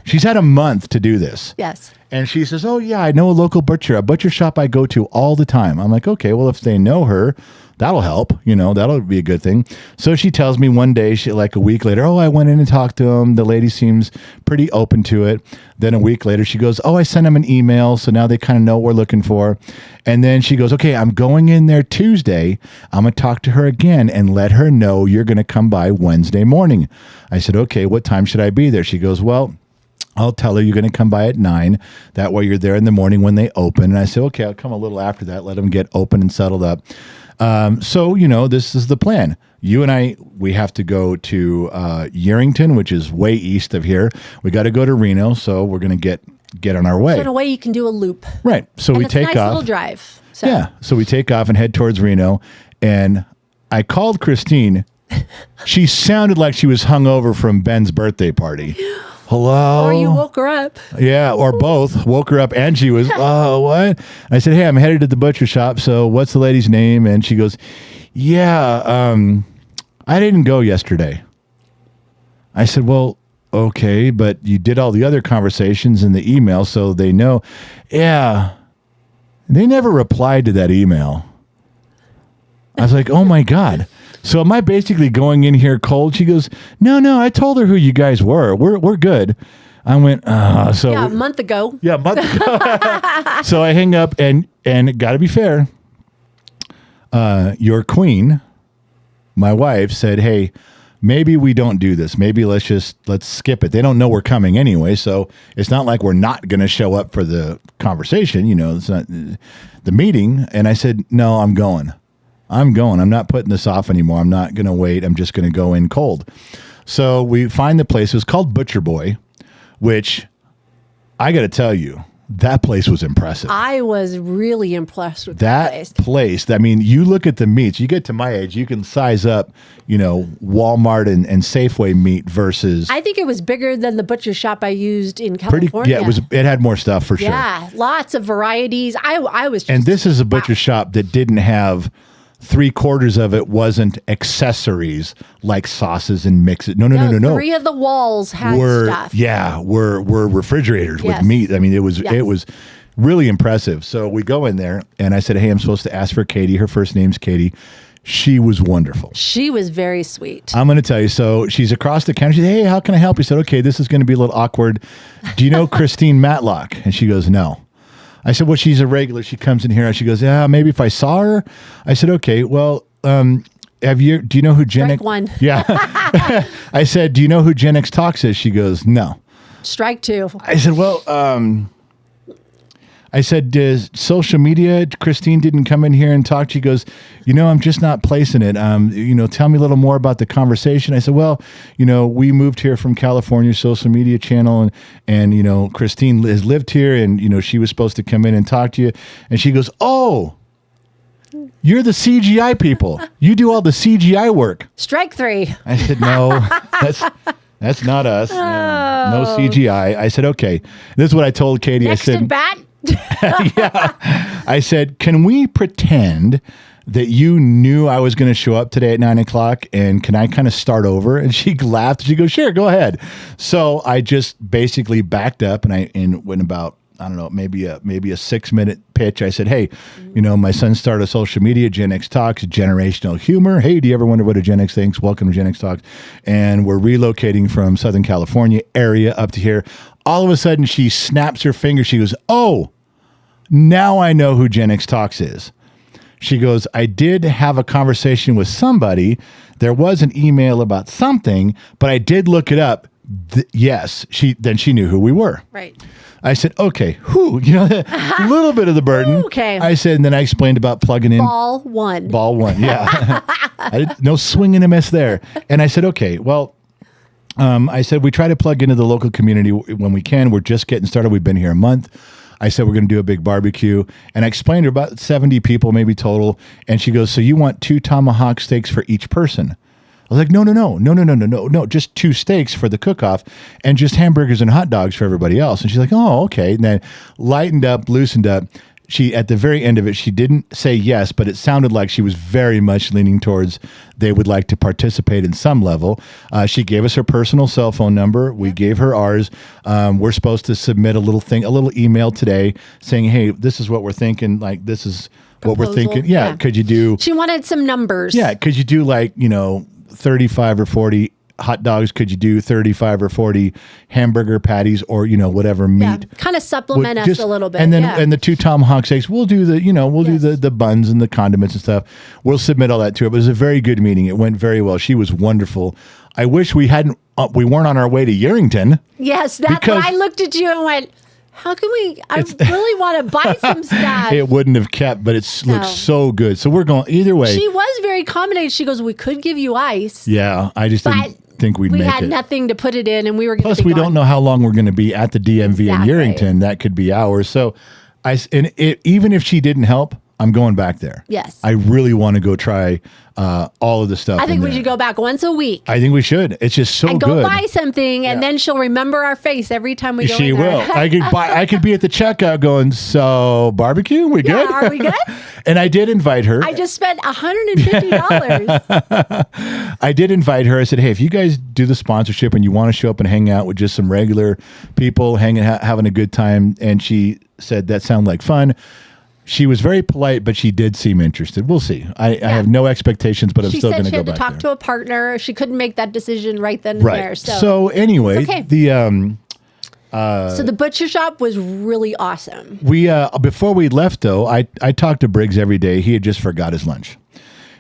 Speaker 1: She's had a month to do this.
Speaker 3: Yes.
Speaker 1: And she says, oh, yeah, I know a local butcher, a butcher shop I go to all the time. I'm like, okay, well, if they know her, that'll help. That'll be a good thing. So she tells me one day, like a week later, oh, I went in and talked to him. The lady seems pretty open to it. Then a week later, she goes, oh, I sent him an email. So now they kind of know what we're looking for. And then she goes, okay, I'm going in there Tuesday. I'm going to talk to her again and let her know you're going to come by Wednesday morning. I said, okay, what time should I be there? She goes, well, I'll tell her you're going to come by at 9. That way you're there in the morning when they open. And I said, okay, I'll come a little after that. Let them get open and settled up. So, this is the plan. You and I, we have to go to Yerington, which is way east of here. We got to go to Reno. So we're going to get on our way.
Speaker 3: So in a way, you can do a loop.
Speaker 1: Right. So
Speaker 3: And
Speaker 1: we
Speaker 3: it's
Speaker 1: take
Speaker 3: a nice
Speaker 1: off.
Speaker 3: little drive. So.
Speaker 1: Yeah. So we take off and head towards Reno. And I called Christine. She sounded like she was hungover from Ben's birthday party. Hello?
Speaker 3: Or you woke her up.
Speaker 1: Yeah, or both. Woke her up and she was, oh, what? I said, hey, I'm headed to the butcher shop. So what's the lady's name? And she goes, yeah, I didn't go yesterday. I said, well, okay, but you did all the other conversations in the email, so they know. Yeah, they never replied to that email. I was like, oh, my God. So am I basically going in here cold? She goes, no, I told her who you guys were. We're good. I went, so.
Speaker 3: Yeah, a month ago.
Speaker 1: Yeah, a month ago. So I hang up and got to be fair. Your queen, my wife, said, hey, maybe we don't do this. Maybe let's skip it. They don't know we're coming anyway. So it's not like we're not going to show up for the conversation. It's not the meeting. And I said, no, I'm going. I'm not putting this off anymore. I'm not going to wait. I'm just going to go in cold. So we find the place. It was called Butcher Boy, which I got to tell you, that place was impressive.
Speaker 3: I was really impressed with
Speaker 1: That place. I mean, you look at the meats. You get to my age, you can size up, Walmart and Safeway meat versus.
Speaker 3: I think it was bigger than the butcher shop I used in California.
Speaker 1: Yeah, it had more stuff for sure.
Speaker 3: Yeah, lots of varieties. I was.
Speaker 1: And this is a butcher shop that didn't have. 3/4 of it wasn't accessories like sauces and mixes. No.
Speaker 3: 3 of the walls had stuff.
Speaker 1: Yeah, were refrigerators
Speaker 3: Yes.
Speaker 1: with meat. I mean, it was
Speaker 3: Yes.
Speaker 1: really impressive. So we go in there, and I said, "Hey, I'm supposed to ask for Katie. Her first name's Katie." She was wonderful.
Speaker 3: She was very sweet.
Speaker 1: I'm going to tell you. So she's across the counter. She said, hey, how can I help you? I said, okay, this is going to be a little awkward. Do you know Christine Matlock? And she goes, no. I said, well, she's a regular. She comes in here and she goes, yeah, maybe if I saw her. I said, okay, well, do you know who Gen
Speaker 3: Strike
Speaker 1: X?
Speaker 3: one.
Speaker 1: Yeah. I said, do you know who Gen X Talks is? She goes, no.
Speaker 3: Strike 2.
Speaker 1: I said, well, I said, does social media, Christine didn't come in here and talk to you. She goes, I'm just not placing it. Tell me a little more about the conversation. I said, well, we moved here from California, social media channel, and Christine has lived here, and, she was supposed to come in and talk to you. And she goes, oh, you're the CGI people. You do all the CGI work.
Speaker 3: Strike 3.
Speaker 1: I said, no, that's not us. No CGI. I said, okay. This is what I told Katie.
Speaker 3: Next
Speaker 1: I said,
Speaker 3: at bat.
Speaker 1: yeah. I said, can we pretend that you knew I was going to show up today at 9:00, and can I kind of start over? And she laughed. She goes, sure, go ahead. So I just basically backed up and went about, I don't know, maybe a 6-minute pitch. I said, hey, my son started social media, Gen X Talks, generational humor. Hey, do you ever wonder what a Gen X thinks? Welcome to Gen X Talks. And we're relocating from Southern California area up to here. All of a sudden, she snaps her finger. She goes, oh, now I know who Gen X Talks is. She goes, I did have a conversation with somebody. There was an email about something, but I did look it up. Yes, she knew who we were.
Speaker 3: Right.
Speaker 1: I said, okay, a little bit of the burden.
Speaker 3: Okay.
Speaker 1: I said, and then I explained about plugging in.
Speaker 3: Ball one,
Speaker 1: yeah. No swing and a miss there. And I said, okay, well, I said, we try to plug into the local community when we can. We're just getting started. We've been here a month. I said, we're going to do a big barbecue. And I explained to her about 70 people, maybe total. And she goes, so you want 2 tomahawk steaks for each person? I was like, no, just 2 steaks for the cook-off and just hamburgers and hot dogs for everybody else. And she's like, oh, okay. And then lightened up, loosened up. She, at the very end of it, she didn't say yes, but it sounded like she was very much leaning towards they would like to participate in some level. She gave us her personal cell phone number. We gave her ours. We're supposed to submit a little email today saying, hey, this is what we're thinking. Like, this is what we're thinking. Yeah. Could you do?
Speaker 3: She wanted some numbers.
Speaker 1: Yeah. Could you do 35 or 40 hot dogs? Could you do 35 or 40 hamburger patties or, whatever meat?
Speaker 3: Kind of supplement us a little bit.
Speaker 1: And then, and the 2 tomahawk steaks, we'll do do the buns and the condiments and stuff. We'll submit all that to her. But it was a very good meeting. It went very well. She was wonderful. I wish we weren't on our way to Yerington.
Speaker 3: Yes. That's when I looked at you and went, how can I really want to buy some stuff.
Speaker 1: It wouldn't have kept, but it looks so good. So we're going either way.
Speaker 3: She was very accommodating. She goes, we could give you ice.
Speaker 1: Yeah. I just didn't think we'd make it.
Speaker 3: We had nothing to put it in, and we were going to
Speaker 1: Plus, we don't know how long we're going to be at the DMV in Yerington. That could be hours. So even if she didn't help, I'm going back there.
Speaker 3: Yes.
Speaker 1: I really want to go try all of the stuff.
Speaker 3: I think we should go back once a week.
Speaker 1: I think we should. It's just so
Speaker 3: and
Speaker 1: good.
Speaker 3: go buy something, and then she'll remember our face every time we go
Speaker 1: She
Speaker 3: in there.
Speaker 1: will. I could be at the checkout going, so barbecue? We good?
Speaker 3: Are we good?
Speaker 1: And I did invite her.
Speaker 3: I just spent $150.
Speaker 1: I did invite her. I said, hey, if you guys do the sponsorship and you want to show up and hang out with just some regular people, having a good time, and she said that sounded like fun. She was very polite, but she did seem interested. We'll see. I have no expectations, but I'm still going to go back there.
Speaker 3: She said she had to talk to a partner. She couldn't make that decision right then and there.
Speaker 1: So anyway,
Speaker 3: okay.
Speaker 1: So
Speaker 3: the butcher shop was really awesome.
Speaker 1: We before we left, though, I talked to Briggs every day. He had just forgot his lunch.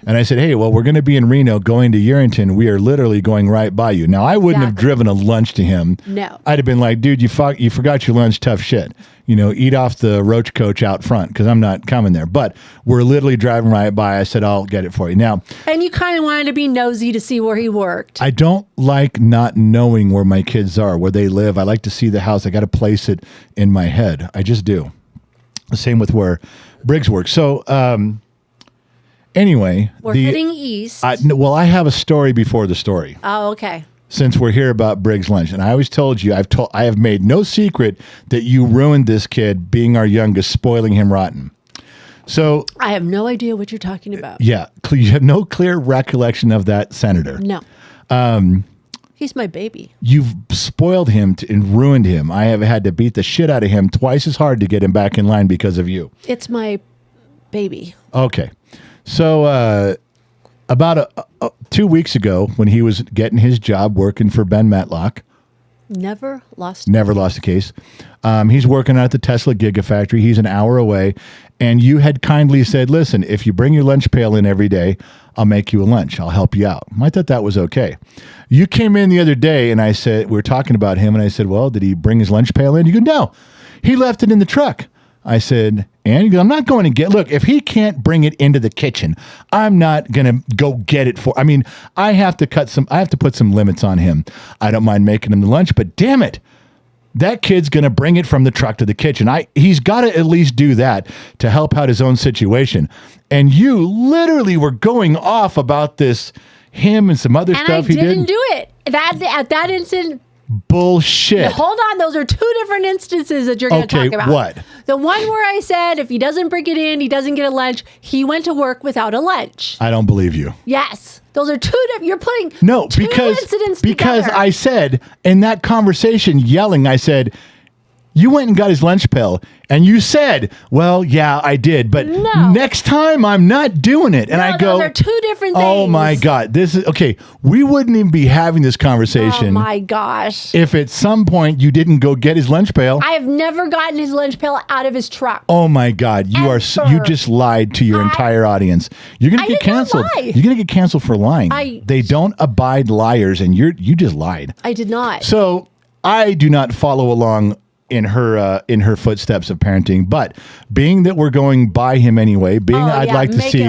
Speaker 1: And I said, hey, well, we're going to be in Reno going to Yerington. We are literally going right by you. Now, I wouldn't have driven a lunch to him.
Speaker 3: No.
Speaker 1: I'd have been like, dude, you forgot your lunch. Tough shit. Eat off the roach coach out front because I'm not coming there. But we're literally driving right by. I said, I'll get it for you. Now.
Speaker 3: And you kind of wanted to be nosy to see where he worked.
Speaker 1: I don't like not knowing where my kids are, where they live. I like to see the house. I got to place it in my head. I just do. The same with where Briggs works. So, anyway,
Speaker 3: we're heading east.
Speaker 1: I have a story before the story.
Speaker 3: Oh, okay.
Speaker 1: Since we're here about Briggs lunch, and I always told you, I have made no secret that you ruined this kid, being our youngest, spoiling him rotten. So
Speaker 3: I have no idea what you're talking about.
Speaker 1: Yeah, you have no clear recollection of that, Senator.
Speaker 3: No. He's my baby.
Speaker 1: You've spoiled him and ruined him. I have had to beat the shit out of him twice as hard to get him back in line because of you.
Speaker 3: It's my baby.
Speaker 1: Okay. So about 2 weeks ago, when he was getting his job working for Ben Matlock,
Speaker 3: never lost
Speaker 1: a case. He's working at the Tesla Giga factory. He's an hour away, and you had kindly said, "Listen, if you bring your lunch pail in every day, I'll make you a lunch. I'll help you out." I thought that was okay. You came in the other day, and I said we were talking about him, and I said, "Well, did he bring his lunch pail in?" You go, "No, he left it in the truck." I said, and he goes, I'm not going to get, look, if he can't bring it into the kitchen, I'm not going to go get it for, I mean, I have to put some limits on him. I don't mind making him the lunch, but damn it, that kid's going to bring it from the truck to the kitchen. He's got to at least do that to help out his own situation. And you literally were going off about this, him and some other stuff he did.
Speaker 3: And I didn't do it. At that instant,
Speaker 1: bullshit.
Speaker 3: hold on, those are two different instances that you're going to talk about.
Speaker 1: What?
Speaker 3: The one where I said if he doesn't bring it in, he doesn't get a lunch. He went to work without a lunch.
Speaker 1: I don't believe you.
Speaker 3: Yes. Those are two different. You're putting two incidents
Speaker 1: because
Speaker 3: together.
Speaker 1: I said in that conversation, yelling, I said, you went and got his lunch pail, and you said, well, yeah, I did, but next time I'm not doing it. And I go,
Speaker 3: those are two different things.
Speaker 1: Oh my God, this is, okay, we wouldn't even be having this conversation.
Speaker 3: Oh my gosh.
Speaker 1: If at some point you didn't go get his lunch pail.
Speaker 3: I have never gotten his lunch pail out of his truck.
Speaker 1: Oh my God, you just lied to your entire audience. You're going to get canceled. You're going to get canceled for lying. They don't abide liars, and you just lied.
Speaker 3: I did not.
Speaker 1: So I do not follow along in her footsteps of parenting, but being that we're going by him anyway, I'd like to see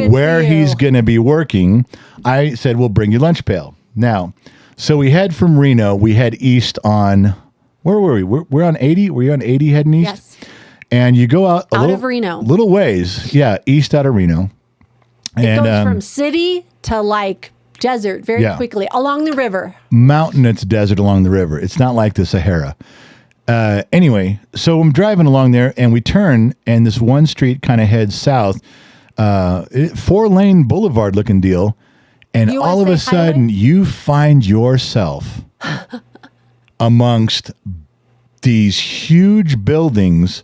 Speaker 1: where he's going to be working, I said, we'll bring you lunch pail. Now, so we head from Reno, we head east on, where were we? We're on 80? Were you on 80 heading east?
Speaker 3: Yes.
Speaker 1: And you go out
Speaker 3: of Reno.
Speaker 1: Little ways. Yeah, east out of Reno.
Speaker 3: It goes from city to like desert very quickly along the river.
Speaker 1: Mountainous desert along the river. It's not like the Sahara. Anyway, so I'm driving along there and we turn and this one street kind of heads south, 4-lane boulevard looking deal. And
Speaker 3: USA
Speaker 1: all of a sudden you find yourself amongst these huge buildings.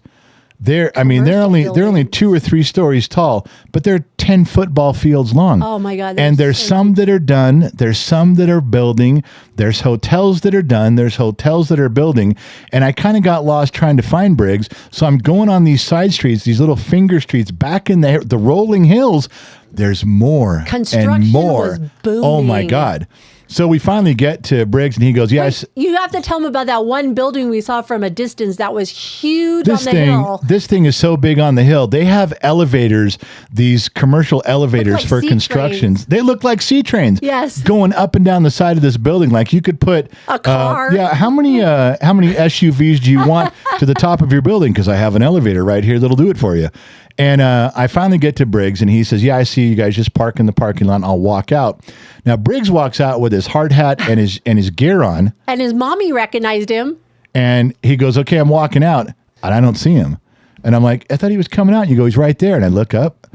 Speaker 1: They're only 2 or 3 stories tall, but they're 10 football fields long.
Speaker 3: Oh my God.
Speaker 1: And there's some that are done. There's some that are building. There's hotels that are done. There's hotels that are building. And I kind of got lost trying to find Briggs. So I'm going on these side streets, these little finger streets back in the rolling hills. There's more and more.
Speaker 3: Was booming.
Speaker 1: Oh my God. So we finally get to Briggs, and he goes, yes.
Speaker 3: You have to tell him about that one building we saw from a distance that was huge on the hill.
Speaker 1: This thing is so big on the hill. They have elevators, these commercial elevators for constructions. They look like sea trains.
Speaker 3: Yes.
Speaker 1: Going up and down the side of this building. Like you could put
Speaker 3: a car.
Speaker 1: How many SUVs do you want to the top of your building? Because I have an elevator right here that'll do it for you. And I finally get to Briggs, and he says, yeah, I see you guys just park in the parking lot, and I'll walk out. Now, Briggs walks out with his hard hat and his gear on.
Speaker 3: And his mommy recognized him.
Speaker 1: And he goes, okay, I'm walking out. And I don't see him. And I'm like, I thought he was coming out. And you go, he's right there. And I look up,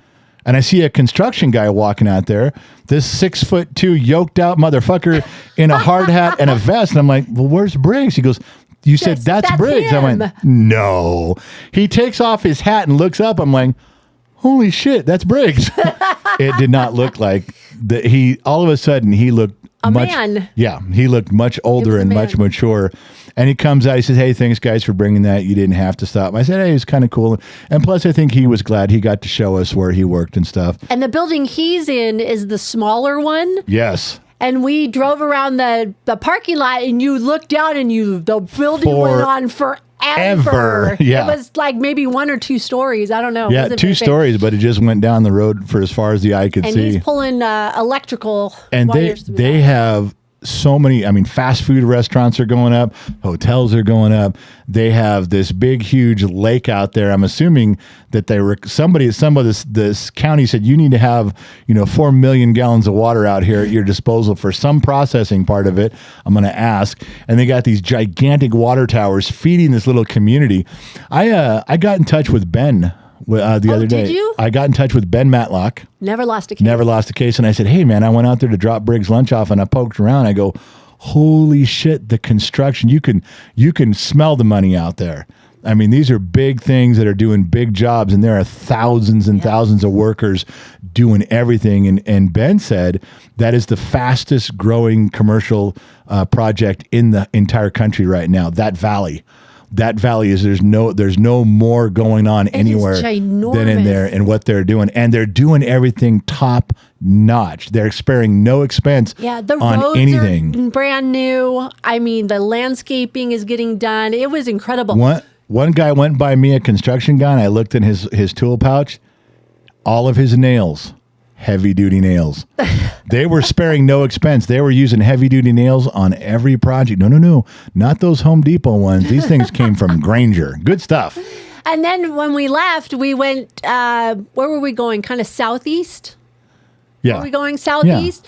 Speaker 1: and I see a construction guy walking out there, this 6'2" yoked out motherfucker in a hard hat and a vest. And I'm like, well, where's Briggs? He goes, you said that's Briggs.
Speaker 3: Him.
Speaker 1: I went, no. He takes off his hat and looks up. I'm like, holy shit, that's Briggs. It did not look like that. All of a sudden, he looked
Speaker 3: man.
Speaker 1: Yeah, he looked much older and much mature. And he comes out, he says, hey, thanks guys for bringing that. You didn't have to stop. I said, hey, it's kind of cool. And plus, I think he was glad he got to show us where he worked and stuff.
Speaker 3: And the building he's in is the smaller one.
Speaker 1: Yes.
Speaker 3: And we drove around the parking lot, and you looked down, and the building went on forever.
Speaker 1: Yeah.
Speaker 3: It was like maybe 1 or 2 stories. I don't know.
Speaker 1: Yeah, 2 stories, but it just went down the road for as far as the eye could see.
Speaker 3: And he's pulling electrical
Speaker 1: and
Speaker 3: wires.
Speaker 1: They have so many, fast food restaurants are going up, hotels are going up. They have this big, huge lake out there. I'm assuming that some of this county said you need to have, 4 million gallons of water out here at your disposal for some processing part of it. I'm going to ask. And they got these gigantic water towers feeding this little community. I got in touch with Ben the other day.
Speaker 3: Did you?
Speaker 1: I got in touch with Ben Matlock.
Speaker 3: Never lost a case.
Speaker 1: And I said, hey, man, I went out there to drop Briggs lunch off, and I poked around. I go, holy shit, the construction. You can smell the money out there. These are big things that are doing big jobs, and there are thousands and thousands of workers doing everything. And Ben said that is the fastest growing commercial project in the entire country right now, that valley. That valley is there's no more going on anywhere than in there and what they're doing, and they're doing everything top notch. They're sparing no expense
Speaker 3: the
Speaker 1: on
Speaker 3: roads
Speaker 1: anything.
Speaker 3: Are brand new. The landscaping is getting done. It was incredible.
Speaker 1: What? One guy went by me, a construction guy, and I looked in his tool pouch. All of his nails, heavy-duty nails. They were sparing no expense. They were using heavy-duty nails on every project. No. Not those Home Depot ones. These things came from Grainger. Good stuff.
Speaker 3: And then when we left, we went, where were we going? Kind of southeast?
Speaker 1: Yeah.
Speaker 3: Were we going southeast?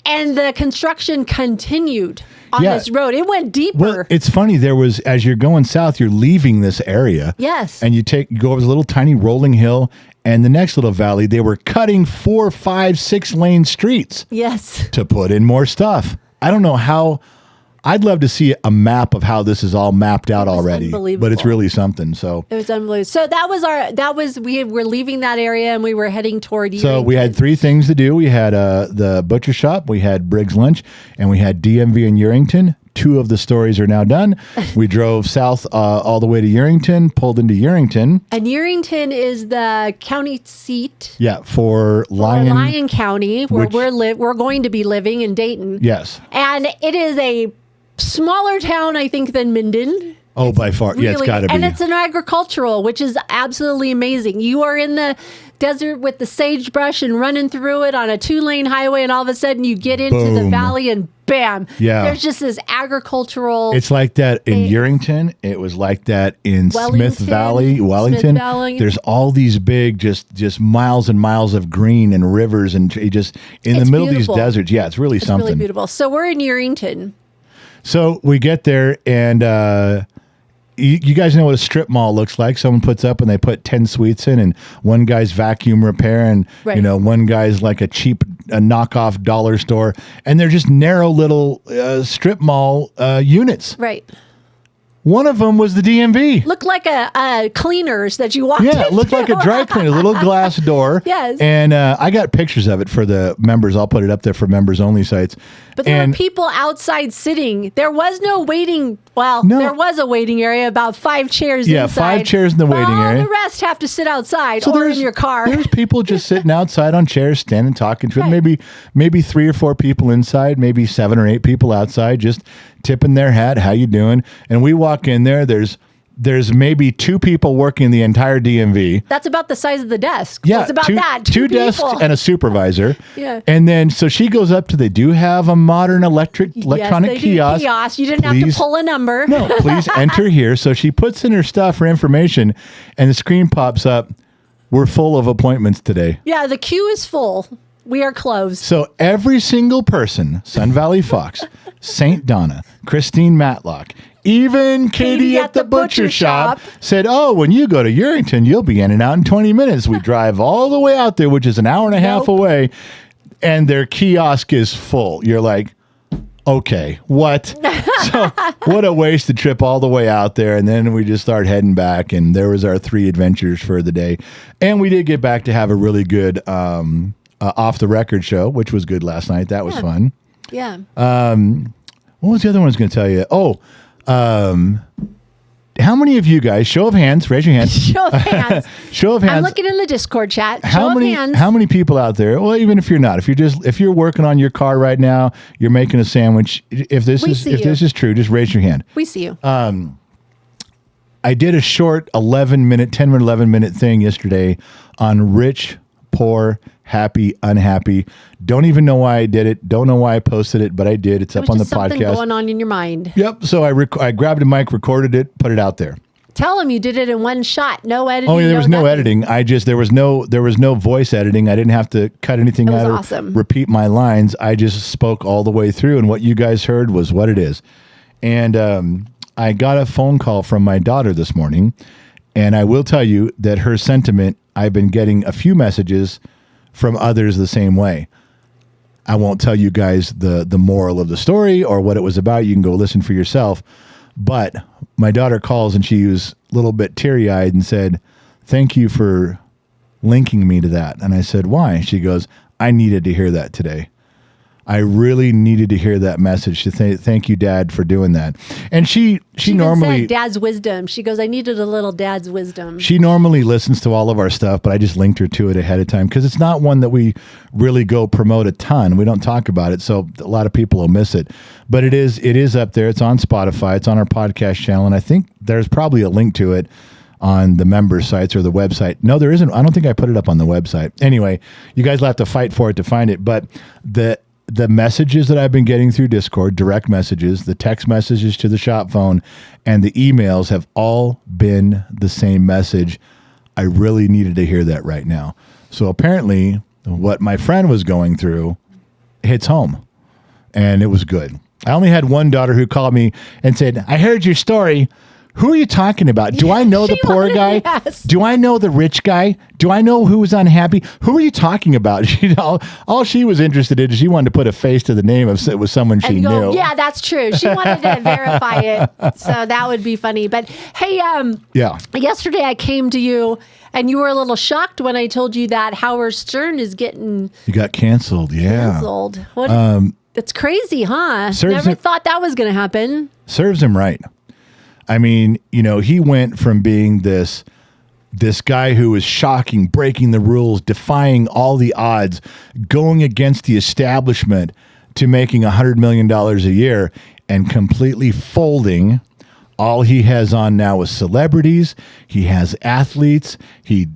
Speaker 3: And the construction continued on this road. It went deeper.
Speaker 1: Well, it's funny. There was, as you're going south, you're leaving this area.
Speaker 3: Yes.
Speaker 1: And you go over this little tiny rolling hill, and the next little valley, they were cutting 4, 5, 6 lane streets.
Speaker 3: Yes.
Speaker 1: To put in more stuff. I don't know how. I'd love to see a map of how this is all mapped out already, but it's really something. So
Speaker 3: it was unbelievable. So we were leaving that area and we were heading toward Yerington.
Speaker 1: So we had 3 things to do. We had the butcher shop, we had Briggs lunch, and we had DMV in Yerington. 2 of the stories are now done. We drove south all the way to Yerington, pulled into Yerington.
Speaker 3: And Yerington is the county seat.
Speaker 1: Yeah, for
Speaker 3: Lyon County, where we're going to be living in Dayton.
Speaker 1: Yes.
Speaker 3: And it is a smaller town, I think, than Minden.
Speaker 1: Oh, by far. Yeah, it's got to be.
Speaker 3: And it's an agricultural, which is absolutely amazing. You are in the desert with the sagebrush and running through it on a 2-lane highway, and all of a sudden you get into the valley and bam.
Speaker 1: Yeah.
Speaker 3: There's just this agricultural.
Speaker 1: It's like that in Yerington. It was like that in Wellington. There's all these big, just miles and miles of green and rivers and just in the middle of these deserts. Yeah, it's really something.
Speaker 3: It's really beautiful. So we're in Yerington.
Speaker 1: So we get there, and you guys know what a strip mall looks like. Someone puts up and they put 10 suites in, and one guy's vacuum repair, and one guy's like a cheap knockoff dollar store, and they're just narrow little strip mall units.
Speaker 3: Right.
Speaker 1: One of them was the DMV.
Speaker 3: Looked like a cleaners that you walked into.
Speaker 1: Yeah, it looked like a dry cleaner, a little glass door.
Speaker 3: Yes.
Speaker 1: And I got pictures of it for the members. I'll put it up there for members only sites.
Speaker 3: But there were people outside sitting. There was no waiting. Well, there was a waiting area, about 5 chairs inside.
Speaker 1: Yeah, 5 chairs in the waiting area.
Speaker 3: The rest have to sit outside or in your car.
Speaker 1: There's people just sitting outside on chairs, standing, talking to it. Maybe 3 or 4 people inside, maybe 7 or 8 people outside, just tipping their hat. How you doing? And we walk in there. There's maybe 2 people working the entire DMV.
Speaker 3: That's about the size of the desk.
Speaker 1: Yeah,
Speaker 3: it's about that.
Speaker 1: 2 desks and a supervisor.
Speaker 3: Yeah.
Speaker 1: And then so she goes up to. They do have a modern electronic kiosk.
Speaker 3: You didn't have to pull a number.
Speaker 1: No, please enter here. So she puts in her stuff for information, and the screen pops up. We're full of appointments today.
Speaker 3: Yeah, the queue is full. We are closed.
Speaker 1: So every single person, Sun Valley Fox, St. Donna, Christine Matlock, even Katie at the butcher shop said, oh, when you go to Yerington, you'll be in and out in 20 minutes. We drive all the way out there, which is an hour and a half away, and their kiosk is full. You're like, okay, what? So what a wasted trip all the way out there. And then we just start heading back, and there was our 3 adventures for the day. And we did get back to have a really good off-the-record show, which was good last night. That was fun.
Speaker 3: Yeah.
Speaker 1: What was the other one I was going to tell you? Oh, how many of you guys, show of hands, raise your hand.
Speaker 3: Show of hands.
Speaker 1: Show of hands.
Speaker 3: I'm looking in the Discord chat.
Speaker 1: How
Speaker 3: of hands.
Speaker 1: many people out there? Well, even if you're not, if you're working on your car right now, you're making a sandwich. If this is true, just raise your hand.
Speaker 3: We see you.
Speaker 1: I did a short 11 minute thing yesterday on rich, poor, happy, unhappy. Don't even know why I did it. Don't know why I posted it, but I did. It's up on the podcast.
Speaker 3: Something going on in your mind.
Speaker 1: Yep. So I grabbed a mic, recorded it, put it out there.
Speaker 3: Tell them you did it in one shot. No editing.
Speaker 1: Oh, yeah, there was no editing. There was no voice editing. I didn't have to cut anything out or repeat my lines. I just spoke all the way through, and what you guys heard was what it is. And I got a phone call from my daughter this morning, and I will tell you that her sentiment, I've been getting a few messages from others the same way. I won't tell you guys the moral of the story or what it was about. You can go listen for yourself. But my daughter calls, and she was a little bit teary-eyed and said, thank you for linking me to that. And I said, why? She goes, I needed to hear that today. I really needed to hear that message to thank you, Dad, for doing that. And she
Speaker 3: even
Speaker 1: normally
Speaker 3: said Dad's wisdom. She goes, I needed a little Dad's wisdom.
Speaker 1: She normally listens to all of our stuff, but I just linked her to it ahead of time because it's not one that we really go promote a ton. We don't talk about it, so a lot of people will miss it. But it is up there. It's on Spotify. It's on our podcast channel, and I think there's probably a link to it on the member sites or the website. No, there isn't. I don't think I put it up on the website. Anyway, you guys will have to fight for it to find it. But the messages that I've been getting through Discord, direct messages, the text messages to the shop phone, and the emails have all been the same message. I really needed to hear that right now. So apparently what my friend was going through hits home, and it was good. I only had one daughter who called me and said, I heard your story. Who are you talking about? Do I know the poor guy?
Speaker 3: Yes.
Speaker 1: Do I know the rich guy? Do I know who was unhappy? Who are you talking about? All she was interested in is she wanted to put a face to the name of it was someone she knew.
Speaker 3: Yeah, that's true. She wanted to verify it, so that would be funny. But hey, yesterday I came to you and you were a little shocked when I told you that Howard Stern is getting
Speaker 1: You got canceled. Yeah,
Speaker 3: canceled. What? That's crazy, huh? Never thought that was going to happen.
Speaker 1: Serves him right. I mean, he went from being this guy who was shocking, breaking the rules, defying all the odds, going against the establishment to making $100 million a year and completely folding. All he has on now is celebrities. He has athletes. He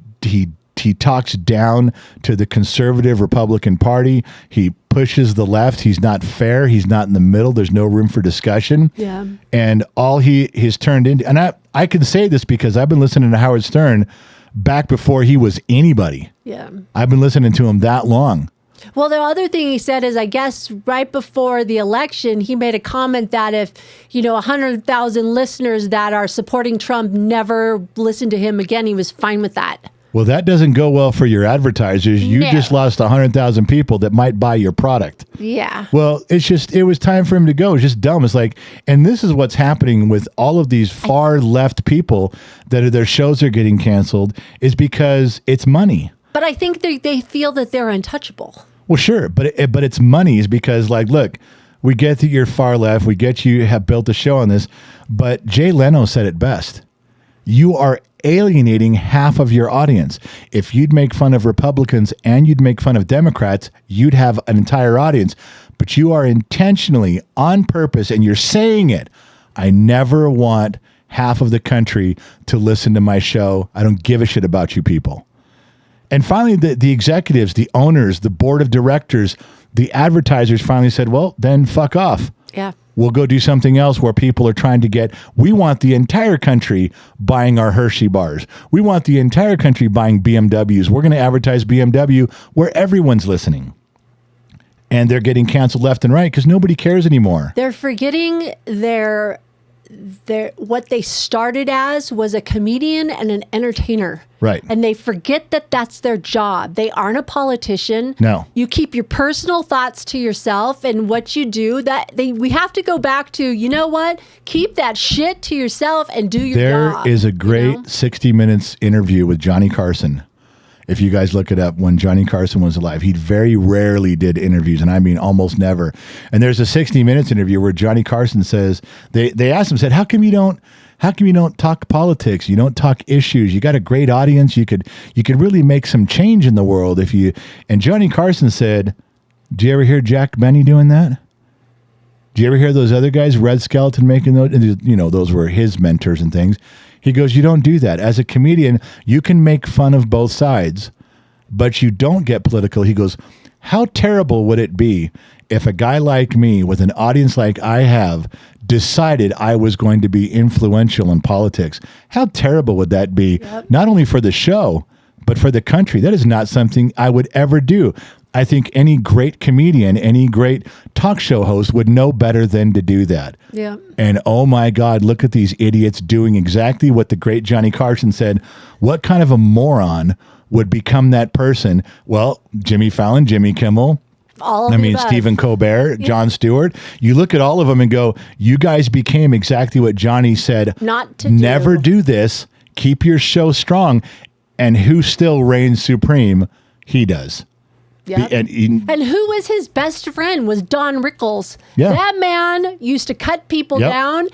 Speaker 1: talks down to the conservative Republican Party. He pushes the left. He's not fair. He's not in the middle. There's no room for discussion. Yeah. And all he's turned into, and I can say this because I've been listening to Howard Stern back before he was anybody.
Speaker 3: Yeah.
Speaker 1: I've been listening to him that long.
Speaker 3: Well, the other thing he said is, I guess right before the election, he made a comment that if, 100,000 listeners that are supporting Trump never listened to him again, he was fine with that.
Speaker 1: Well, that doesn't go well for your advertisers. You just lost 100,000 people that might buy your product.
Speaker 3: Yeah.
Speaker 1: Well, it was time for him to go. It's just dumb. It's like, and this is what's happening with all of these far left people that their shows are getting canceled is because it's money.
Speaker 3: But I think they feel that they're untouchable.
Speaker 1: Well, sure. But it's money is because look, we get that you're far left. We get you have built a show on this. But Jay Leno said it best. You are alienating half of your audience. If you'd make fun of Republicans and you'd make fun of Democrats, you'd have an entire audience. But you are intentionally, on purpose, and you're saying it. I never want half of the country to listen to my show. I don't give a shit about you people. And finally, the executives, the owners, the board of directors, the advertisers finally said, well, then fuck off.
Speaker 3: Yeah.
Speaker 1: We'll go do something else where people are trying to we want the entire country buying our Hershey bars. We want the entire country buying BMWs. We're going to advertise BMW where everyone's listening. And they're getting canceled left and right because nobody cares anymore.
Speaker 3: They're forgetting what they started as was a comedian and an entertainer.
Speaker 1: Right.
Speaker 3: And they forget that that's their job. They aren't a politician.
Speaker 1: No.
Speaker 3: You keep your personal thoughts to yourself and what you do. We have to go back to, you know what? Keep that shit to yourself and do your job.
Speaker 1: There is a great 60 Minutes interview with Johnny Carson. If you guys look it up, when Johnny Carson was alive, he very rarely did interviews, and I mean almost never. And there's a 60 Minutes interview where Johnny Carson says, they asked him, said, how come you don't talk politics? You don't talk issues. You got a great audience. You could really make some change in the world if you. And Johnny Carson said, do you ever hear Jack Benny doing that? Do you ever hear those other guys, Red Skelton, making those? Those were his mentors and things. He goes, you don't do that. As a comedian, you can make fun of both sides, but you don't get political. He goes, how terrible would it be if a guy like me with an audience like I have decided I was going to be influential in politics? How terrible would that be? Yep. Not only for the show, but for the country. That is not something I would ever do. I think any great comedian, any great talk show host would know better than to do that.
Speaker 3: Yeah.
Speaker 1: And oh my God, look at these idiots doing exactly what the great Johnny Carson said. What kind of a moron would become that person? Well, Jimmy Fallon, Jimmy Kimmel, Stephen Colbert, Jon Stewart. You look at all of them and go, you guys became exactly what Johnny said. Never do this. Keep your show strong. And who still reigns supreme? He does.
Speaker 3: Yep.
Speaker 1: And
Speaker 3: who was his best friend was Don Rickles.
Speaker 1: Yeah.
Speaker 3: That man used to cut people
Speaker 1: Yep.
Speaker 3: down,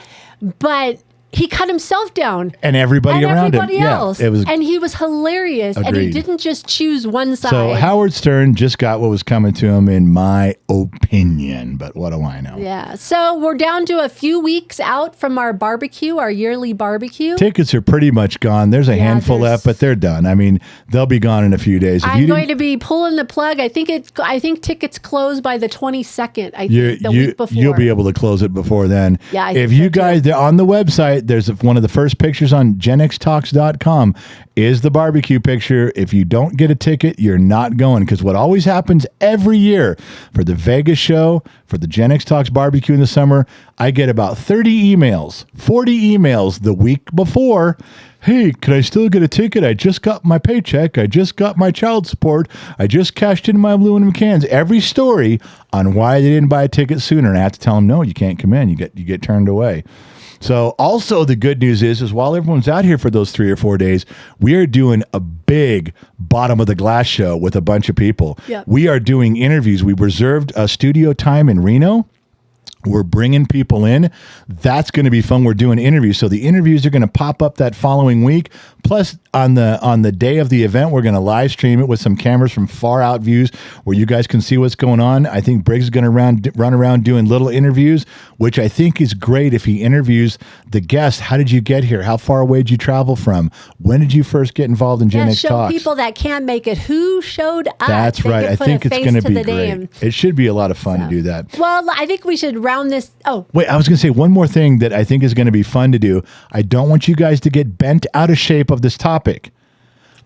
Speaker 3: but he cut himself down.
Speaker 1: and everybody around
Speaker 3: everybody
Speaker 1: him.
Speaker 3: else.
Speaker 1: Yeah, it was.
Speaker 3: And he was hilarious. And he
Speaker 1: Agreed.
Speaker 3: didn't just choose one side.
Speaker 1: So Howard Stern just got what was coming to him, in my opinion. But what do I know?
Speaker 3: Yeah. So we're down to a few weeks out from our barbecue, our yearly barbecue.
Speaker 1: Tickets are pretty much gone. There's a handful
Speaker 3: there's-
Speaker 1: left, but they're done. I mean, they'll be gone in a few days. If
Speaker 3: I'm
Speaker 1: you
Speaker 3: going
Speaker 1: didn't-
Speaker 3: to be pulling the plug. I think tickets close by the 22nd. I
Speaker 1: you,
Speaker 3: think the
Speaker 1: you,
Speaker 3: week before.
Speaker 1: you'll be able to close it before then.
Speaker 3: Yeah, I
Speaker 1: if
Speaker 3: think
Speaker 1: you
Speaker 3: so, too.
Speaker 1: guys, they're on the website, there's one of the first pictures on genxtalks.com is the barbecue picture. If you don't get a ticket, you're not going, because what always happens every year for the Vegas show, for the Gen X Talks barbecue in the summer, I get about 30 emails, 40 emails the week before. Hey, can I still get a ticket? I just got my paycheck. I just got my child support. I just cashed in my aluminum cans. Every story on why they didn't buy a ticket sooner. And I have to tell them, no, you can't come in. You get turned away. So also the good news is while everyone's out here for those 3 or 4 days, we are doing a big bottom of the glass show with a bunch of people.
Speaker 3: Yep.
Speaker 1: We are doing interviews. We reserved a studio time in Reno. We're bringing people in. That's going to be fun. We're doing interviews. So the interviews are going to pop up that following week. Plus, on the day of the event, we're going to live stream it with some cameras from far out views where you guys can see what's going on. I think Briggs is going to run around doing little interviews, which I think is great if he interviews the guest. How did you get here? How far away did you travel from? When did you first get involved in Gen X
Speaker 3: show
Speaker 1: Talks?
Speaker 3: people that can't make it who showed up.
Speaker 1: That's
Speaker 3: They
Speaker 1: right.
Speaker 3: can
Speaker 1: I
Speaker 3: put
Speaker 1: think
Speaker 3: a
Speaker 1: it's
Speaker 3: face
Speaker 1: going to
Speaker 3: to
Speaker 1: be
Speaker 3: the
Speaker 1: great.
Speaker 3: name.
Speaker 1: It should be a lot of fun to do that.
Speaker 3: Well, I think we should round this. Oh,
Speaker 1: Wait, I was going to say one more thing that I think is going to be fun to do. I don't want you guys to get bent out of shape of this topic,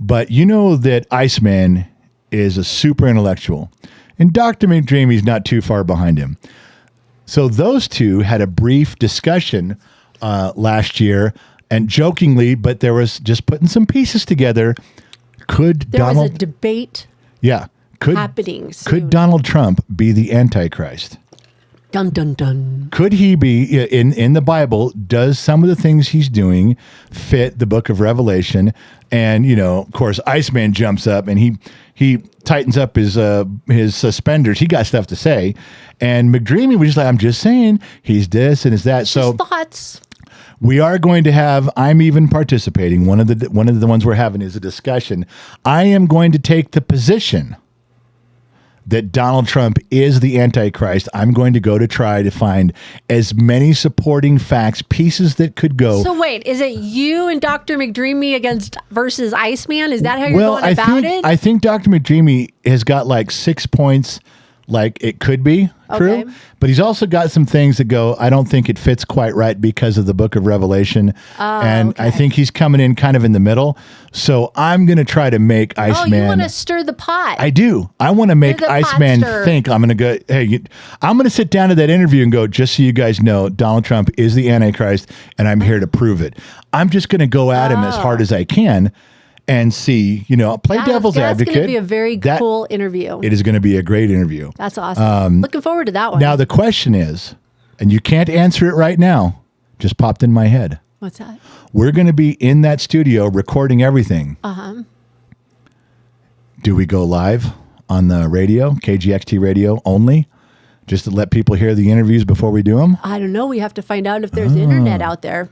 Speaker 1: but you know that Iceman is a super intellectual, and Dr. McDreamy's not too far behind him. So those two had a brief discussion last year, and jokingly, but there was just putting some pieces together. Could
Speaker 3: there was
Speaker 1: Donald?
Speaker 3: a debate
Speaker 1: Could
Speaker 3: happening soon.
Speaker 1: could Donald Trump be the Antichrist?
Speaker 3: Dun, dun, dun.
Speaker 1: Could he be in the Bible? Does some of the things he's doing fit the book of Revelation? And of course, Iceman jumps up and he tightens up his suspenders. He got stuff to say, and McDreamy was just like, "I'm just saying, he's this and is that." So
Speaker 3: Just thoughts.
Speaker 1: we are going to have. I'm even participating. One of the ones we're having is a discussion. I am going to take the position that Donald Trump is the Antichrist. I'm going to go to try to find as many supporting facts, pieces that could go.
Speaker 3: So wait, is it you and Dr. McDreamy versus Iceman? Is that how you're going about it?
Speaker 1: I think Dr. McDreamy has got like 6 points, like it could be true,
Speaker 3: Okay.
Speaker 1: but he's also got some things that go, I don't think it fits quite right because of the book of Revelation. And I
Speaker 3: okay.
Speaker 1: think he's coming in kind of in the middle. So I'm going to try to make
Speaker 3: Oh,
Speaker 1: Iceman.
Speaker 3: you want to stir the pot.
Speaker 1: I do. I want to make
Speaker 3: You're the pot
Speaker 1: Iceman
Speaker 3: stirrer.
Speaker 1: think. I'm going to go, hey, I'm going to sit down to that interview and go, just so you guys know, Donald Trump is the Antichrist, and I'm here to prove it. I'm just going to go at him as hard as I can and see, play devil's advocate.
Speaker 3: That's going to be a very
Speaker 1: That-
Speaker 3: cool interview.
Speaker 1: It is going to be a great interview.
Speaker 3: That's awesome. Looking forward to that one.
Speaker 1: Now, the question is, and you can't answer it right now, just popped in my head.
Speaker 3: What's that?
Speaker 1: We're going to be in that studio recording everything.
Speaker 3: Uh-huh.
Speaker 1: Do we go live on the radio, KGXT radio only, just to let people hear the interviews before we do them?
Speaker 3: I don't know. We have to find out if there's internet out there.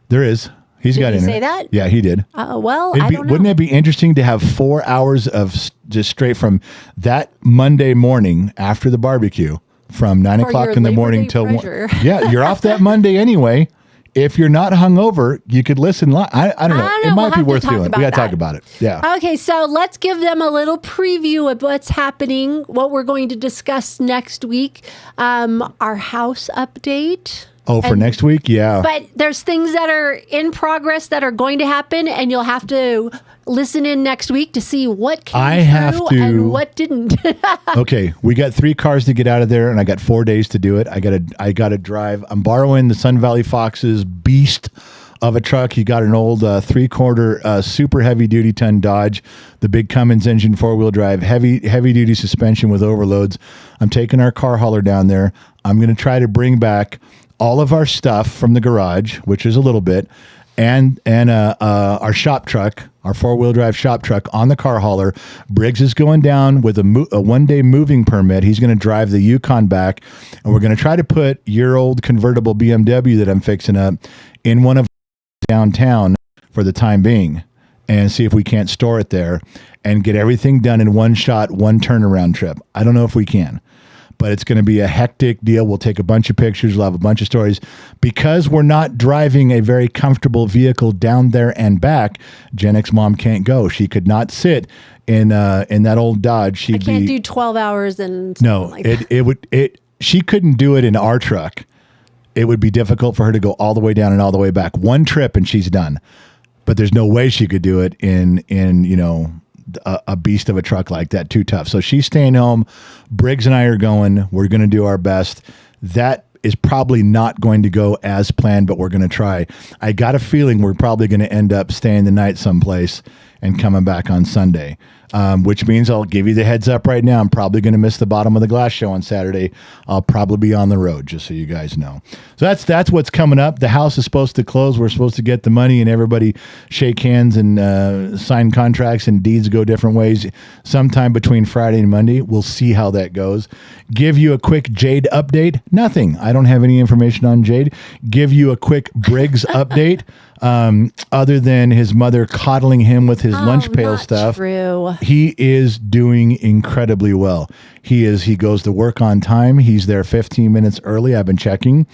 Speaker 1: There is. He's got
Speaker 3: he say
Speaker 1: internet.
Speaker 3: that?
Speaker 1: Yeah, he did.
Speaker 3: Well, I don't know.
Speaker 1: Wouldn't it be interesting to have 4 hours of just straight from that Monday morning after the barbecue from 9
Speaker 3: For
Speaker 1: o'clock
Speaker 3: your
Speaker 1: in the
Speaker 3: Labor
Speaker 1: morning
Speaker 3: Day
Speaker 1: till 1?
Speaker 3: pleasure.
Speaker 1: Yeah, you're off that Monday anyway. If you're not hungover, you could listen live. I don't know.
Speaker 3: I don't
Speaker 1: It
Speaker 3: know.
Speaker 1: might
Speaker 3: We'll
Speaker 1: be
Speaker 3: have to
Speaker 1: worth
Speaker 3: talk
Speaker 1: doing.
Speaker 3: about
Speaker 1: We got to talk
Speaker 3: that.
Speaker 1: about it. Yeah.
Speaker 3: Okay, so let's give them a little preview of what's happening, what we're going to discuss next week. Our house update.
Speaker 1: Oh, for next week? Yeah.
Speaker 3: But there's things that are in progress that are going to happen, and you'll have to listen in next week to see what came
Speaker 1: I have
Speaker 3: through
Speaker 1: to-
Speaker 3: and what didn't.
Speaker 1: Okay, we got 3 cars to get out of there, and I got 4 days to do it. I got to drive. I'm borrowing the Sun Valley Fox's beast of a truck. He got an old 3/4 super heavy duty ton Dodge, the big Cummins engine, 4-wheel drive, heavy duty suspension with overloads. I'm taking our car hauler down there. I'm going to try to bring back all of our stuff from the garage, which is a little bit, and our shop truck, our 4-wheel drive shop truck on the car hauler. Briggs is going down with a 1-day moving permit. He's going to drive the Yukon back, and we're going to try to put your old convertible BMW that I'm fixing up in one of downtown for the time being, and see if we can't store it there and get everything done in one shot, one turnaround trip. I don't know if we can, but it's going to be a hectic deal. We'll take a bunch of pictures. We'll have a bunch of stories. Because we're not driving a very comfortable vehicle down there and back, Jennick's mom can't go. She could not sit in that old Dodge.
Speaker 3: I can't do 12 hours and
Speaker 1: no,
Speaker 3: like that.
Speaker 1: She couldn't do it in our truck. It would be difficult for her to go all the way down and all the way back. One trip and she's done. But there's no way she could do it in a beast of a truck like that. Too tough. So she's staying home. Briggs and I are going. We're going to do our best. That is probably not going to go as planned, but we're going to try. I got a feeling we're probably going to end up staying the night someplace and coming back on Sunday, which means I'll give you the heads up right now. I'm probably going to miss the Bottom of the Glass show on Saturday. I'll probably be on the road, just so you guys know. So that's what's coming up. The house is supposed to close. We're supposed to get the money and everybody shake hands and sign contracts and deeds go different ways sometime between Friday and Monday. We'll see how that goes. Give you a quick Jade update. Nothing. I don't have any information on Jade. Give you a quick Briggs update. Other than his mother coddling him with his lunch pail
Speaker 3: not
Speaker 1: stuff.
Speaker 3: True.
Speaker 1: He is doing incredibly well. He goes to work on time. He's there 15 minutes early. I've been checking.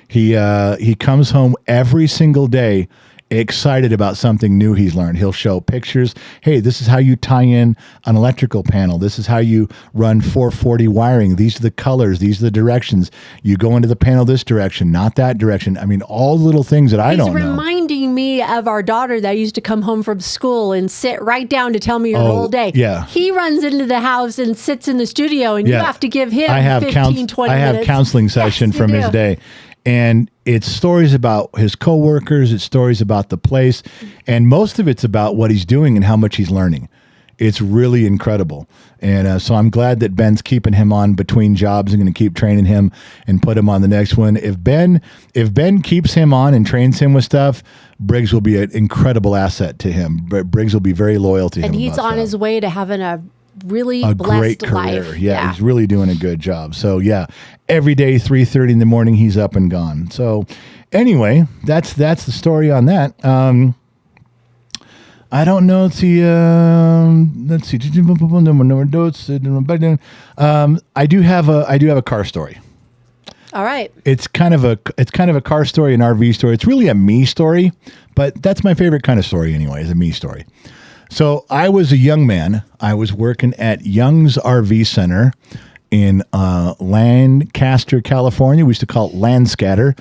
Speaker 1: He comes home every single day excited about something new he's learned. He'll show pictures. Hey, this is how you tie in an electrical panel. This is how you run 440 wiring. These are the colors. These are the directions. You go into the panel this direction, not that direction. I mean, all the little things that I don't know.
Speaker 3: He's reminding me of our daughter that used to come home from school and sit right down to tell me her whole day.
Speaker 1: Yeah.
Speaker 3: He runs into the house and sits in the studio, and you have to give him 15, 20
Speaker 1: I have
Speaker 3: minutes.
Speaker 1: counseling session
Speaker 3: Yes, you
Speaker 1: from
Speaker 3: do.
Speaker 1: his day. And it's stories about his coworkers. It's stories about the place. And most of it's about what he's doing and how much he's learning. It's really incredible. And so I'm glad that Ben's keeping him on between jobs and going to keep training him and put him on the next one. If Ben keeps him on and trains him with stuff, Briggs will be an incredible asset to him. Briggs will be very loyal to him.
Speaker 3: And he's on his way to having a really
Speaker 1: a
Speaker 3: blessed
Speaker 1: great career.
Speaker 3: life.
Speaker 1: Yeah, he's really doing a good job. So yeah, every day 3:30 in the morning he's up and gone. So anyway, that's the story on that. I don't know. Let's see. I do have a car story.
Speaker 3: All right.
Speaker 1: It's kind of a car story, an RV story. It's really a me story, but that's my favorite kind of story anyway, is a me story. So I was a young man. I was working at Young's RV Center in Lancaster, California. We used to call it Landscatter,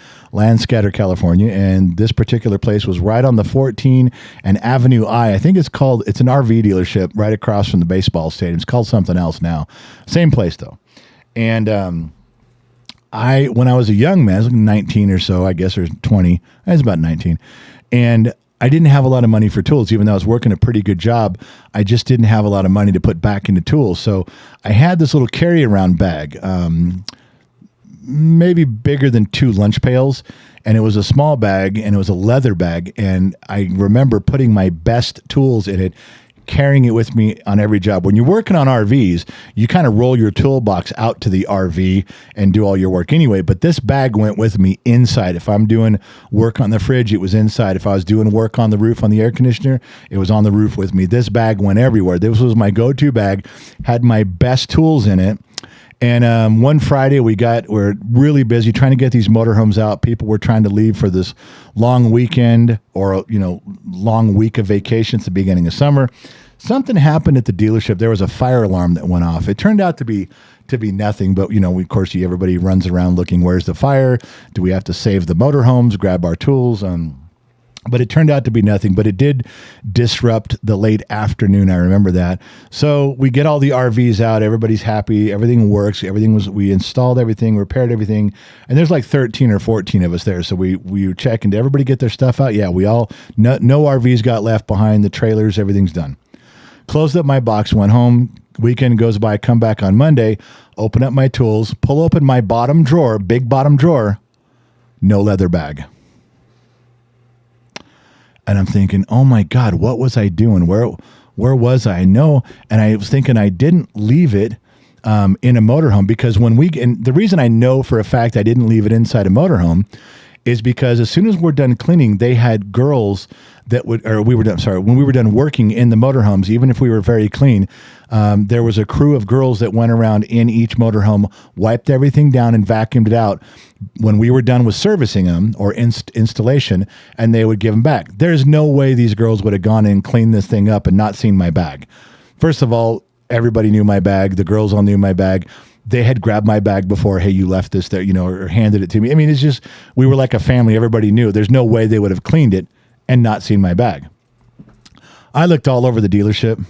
Speaker 1: California. And this particular place was right on the 14 and Avenue I. I think it's an RV dealership right across from the baseball stadium. It's called something else now. Same place though. And when I was a young man, I was like 19 or so, I guess, or 20. I was about 19. And I didn't have a lot of money for tools, even though I was working a pretty good job. I just didn't have a lot of money to put back into tools. So I had this little carry-around bag, maybe bigger than 2 lunch pails. And it was a small bag, and it was a leather bag. And I remember putting my best tools in it, carrying it with me on every job. When you're working on RVs, you kind of roll your toolbox out to the RV and do all your work anyway. But this bag went with me inside. If I'm doing work on the fridge, it was inside. If I was doing work on the roof on the air conditioner, it was on the roof with me. This bag went everywhere. This was my go-to bag, had my best tools in it. And one Friday we're really busy trying to get these motorhomes out. People were trying to leave for this long weekend or, long week of vacation at the beginning of summer. Something happened at the dealership. There was a fire alarm that went off. It turned out to be nothing, but of course everybody runs around looking, where's the fire? Do we have to save the motorhomes, grab our tools? But it turned out to be nothing, but it did disrupt the late afternoon. I remember that. So we get all the RVs out. Everybody's happy. Everything works. We installed everything, repaired everything. And there's like 13 or 14 of us there. So we were checking. Did everybody get their stuff out? Yeah, no RVs got left behind. The trailers, everything's done. Closed up my box, went home. Weekend goes by, come back on Monday, open up my tools, pull open my bottom drawer, big bottom drawer, no leather bag. And I'm thinking, oh my God, what was I doing? Where was I? No. And I was thinking I didn't leave it in a motorhome, because and the reason I know for a fact I didn't leave it inside a motorhome is because as soon as we're done cleaning, they had girls that when we were done working in the motorhomes, even if we were very clean, there was a crew of girls that went around in each motorhome, wiped everything down and vacuumed it out when we were done with servicing them or installation, and they would give them back. There's no way these girls would have gone in, cleaned this thing up and not seen my bag. First of all, everybody knew my bag. The girls all knew my bag. They had grabbed my bag before. Hey, you left this there, or handed it to me. I mean, it's just, we were like a family. Everybody knew. There's no way they would have cleaned it and not seen my bag. I looked all over the dealership.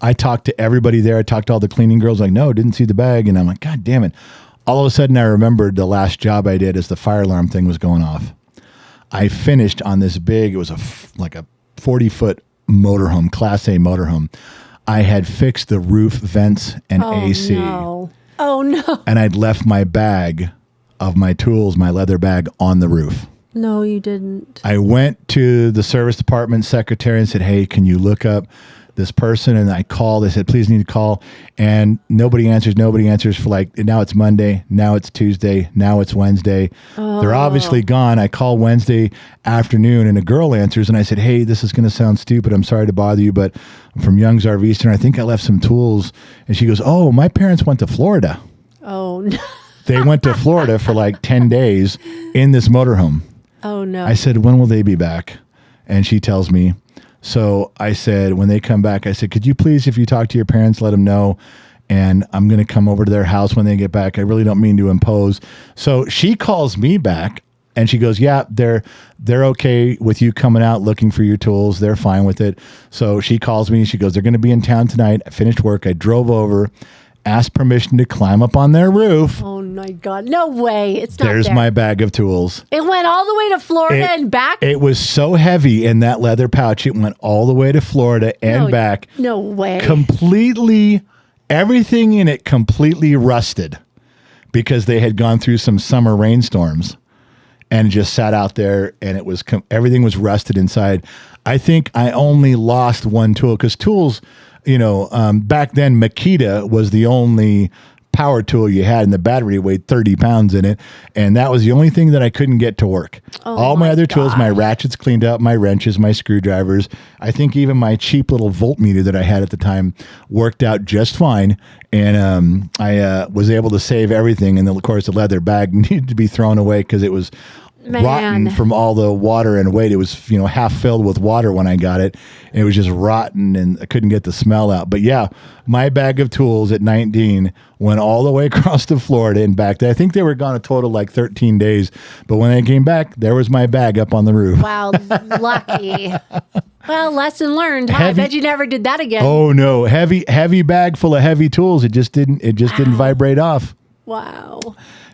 Speaker 1: I talked to everybody there. I talked to all the cleaning girls, like, no, didn't see the bag. And I'm like, God damn it. All of a sudden, I remembered the last job I did as the fire alarm thing was going off. I finished on this big, it was like a 40-foot motorhome, Class A motorhome. I had fixed the roof vents and AC.
Speaker 3: No. Oh, no.
Speaker 1: And I'd left my bag of my tools, my leather bag, on the roof.
Speaker 3: No, you didn't.
Speaker 1: I went to the service department secretary and said, hey, can you look up this person? And I called. They said, please need to call. And nobody answers for now it's Monday. Now it's Tuesday. Now it's Wednesday. Oh. They're obviously gone. I call Wednesday afternoon and a girl answers. And I said, hey, this is going to sound stupid. I'm sorry to bother you, but I'm from Young's RV Center. I think I left some tools. And she goes, oh, my parents went to Florida.
Speaker 3: Oh, no.
Speaker 1: They went to Florida for like 10 days in this motorhome.
Speaker 3: Oh, no.
Speaker 1: I said, when will they be back? And she tells me. So I said, when they come back, I said, could you please, if you talk to your parents, let them know. And I'm going to come over to their house when they get back. I really don't mean to impose. So she calls me back and she goes, yeah, they're okay with you coming out looking for your tools. They're fine with it. So she calls me. She goes, they're going to be in town tonight. I finished work. I drove over, asked permission to climb up on their roof.
Speaker 3: Oh my God. No way. It's not
Speaker 1: There's
Speaker 3: there.
Speaker 1: my bag of tools.
Speaker 3: It went all the way to Florida and back?
Speaker 1: It was so heavy in that leather pouch. It went all the way to Florida and back.
Speaker 3: No way.
Speaker 1: Completely, everything in it completely rusted because they had gone through some summer rainstorms and just sat out there, and it was everything was rusted inside. I think I only lost one tool because tools, back then Makita was the only power tool you had, and the battery weighed 30 pounds in it, and that was the only thing that I couldn't get to work. All my other tools, my ratchets cleaned up, my wrenches, my screwdrivers, I think even my cheap little voltmeter that I had at the time worked out just fine, and I was able to save everything, and then of course the leather bag needed to be thrown away because it was rotten from all the water and weight. It was, half filled with water when I got it. And it was just rotten and I couldn't get the smell out. But yeah, my bag of tools at 19 went all the way across to Florida and back. I think they were gone a total like 13 days. But when I came back, there was my bag up on the roof.
Speaker 3: Wow, lucky. Well, lesson learned. Huh? I bet you never did that again.
Speaker 1: Oh no, heavy bag full of heavy tools. It just didn't vibrate off.
Speaker 3: Wow.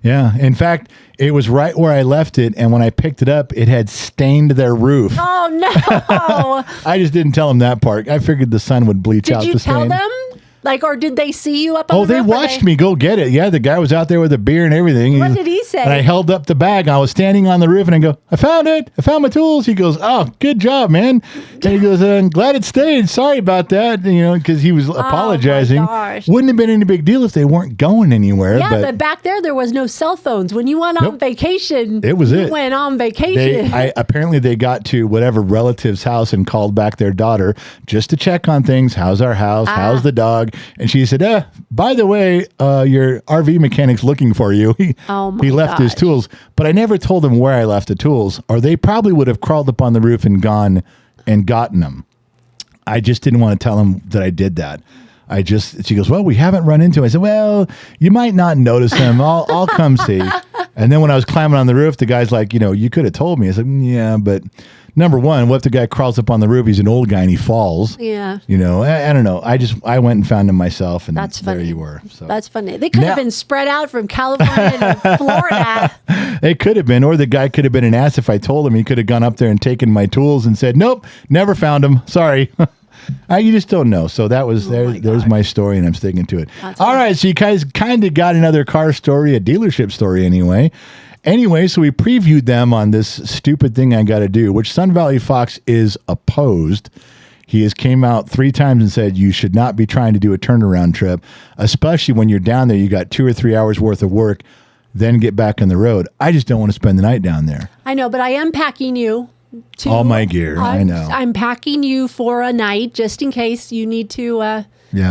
Speaker 1: Yeah. In fact, it was right where I left it, and when I picked it up, it had stained their roof.
Speaker 3: Oh, no.
Speaker 1: I just didn't tell them that part. I figured the sun would bleach out the stain.
Speaker 3: Did you tell them? Or did they see you up on the roof?
Speaker 1: Oh, they watched me go get it. Yeah, the guy was out there with a beer and everything.
Speaker 3: What did he say?
Speaker 1: And I held up the bag. I was standing on the roof, and I go, I found it. I found my tools. He goes, oh, good job, man. And he goes, I'm glad it stayed. Sorry about that, because he was apologizing.
Speaker 3: Oh, my gosh.
Speaker 1: Wouldn't have been any big deal if they weren't going anywhere.
Speaker 3: Yeah, but back there was no cell phones. When you went on vacation,
Speaker 1: it was
Speaker 3: you went on vacation.
Speaker 1: Apparently, they got to whatever relative's house and called back their daughter just to check on things. How's our house? How's the dog? And she said, by the way, your RV mechanic's looking for you. He left his tools, but I never told him where I left the tools, or they probably would have crawled up on the roof and gone and gotten them. I just didn't want to tell him that I did that. She goes, well, we haven't run into him. I said, well, you might not notice him. I'll come see. And then when I was climbing on the roof, the guy's like, you could have told me. I said, yeah, but number one, what if the guy crawls up on the roof? He's an old guy and he falls.
Speaker 3: Yeah.
Speaker 1: I don't know. I went and found him myself, and
Speaker 3: that's funny.
Speaker 1: There you were. So.
Speaker 3: That's funny. They could have been spread out from California to Florida.
Speaker 1: They could have been, or the guy could have been an ass if I told him. He could have gone up there and taken my tools and said, nope, never found him. Sorry. You just don't know. So that was there's my story, and I'm sticking to it. All right, so you guys kind of got another car story, a dealership story anyway. Anyway, so we previewed them on this stupid thing I got to do, which Sun Valley Fox is opposed. He has came out 3 times and said you should not be trying to do a turnaround trip, especially when you're down there. You got 2 or 3 hours worth of work, then get back on the road. I just don't want to spend the night down there.
Speaker 3: I know, but I am packing you.
Speaker 1: All my gear, I know.
Speaker 3: I'm packing you for a night just in case you need to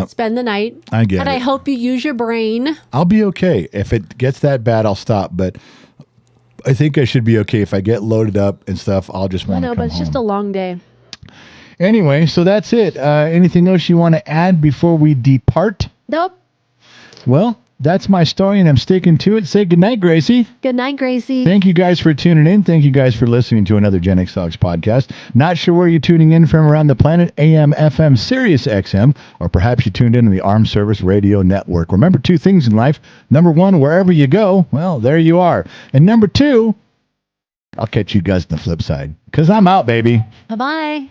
Speaker 3: spend the night.
Speaker 1: I get it.
Speaker 3: And I hope you use your brain.
Speaker 1: I'll be okay. If it gets that bad, I'll stop. But I think I should be okay. If I get loaded up and stuff, I'll just want to come
Speaker 3: but it's just a long day.
Speaker 1: Anyway, so that's it. Anything else you want to add before we depart?
Speaker 3: Nope.
Speaker 1: Well, that's my story, and I'm sticking to it. Say goodnight, Gracie.
Speaker 3: Good night, Gracie.
Speaker 1: Thank you guys for tuning in. Thank you guys for listening to another Gen X Dogs podcast. Not sure where you're tuning in from around the planet, AM, FM, Sirius XM, or perhaps you tuned in on the Armed Service Radio Network. Remember 2 things in life. Number 1, wherever you go, well, there you are. And number 2, I'll catch you guys on the flip side, because I'm out, baby.
Speaker 3: Bye-bye.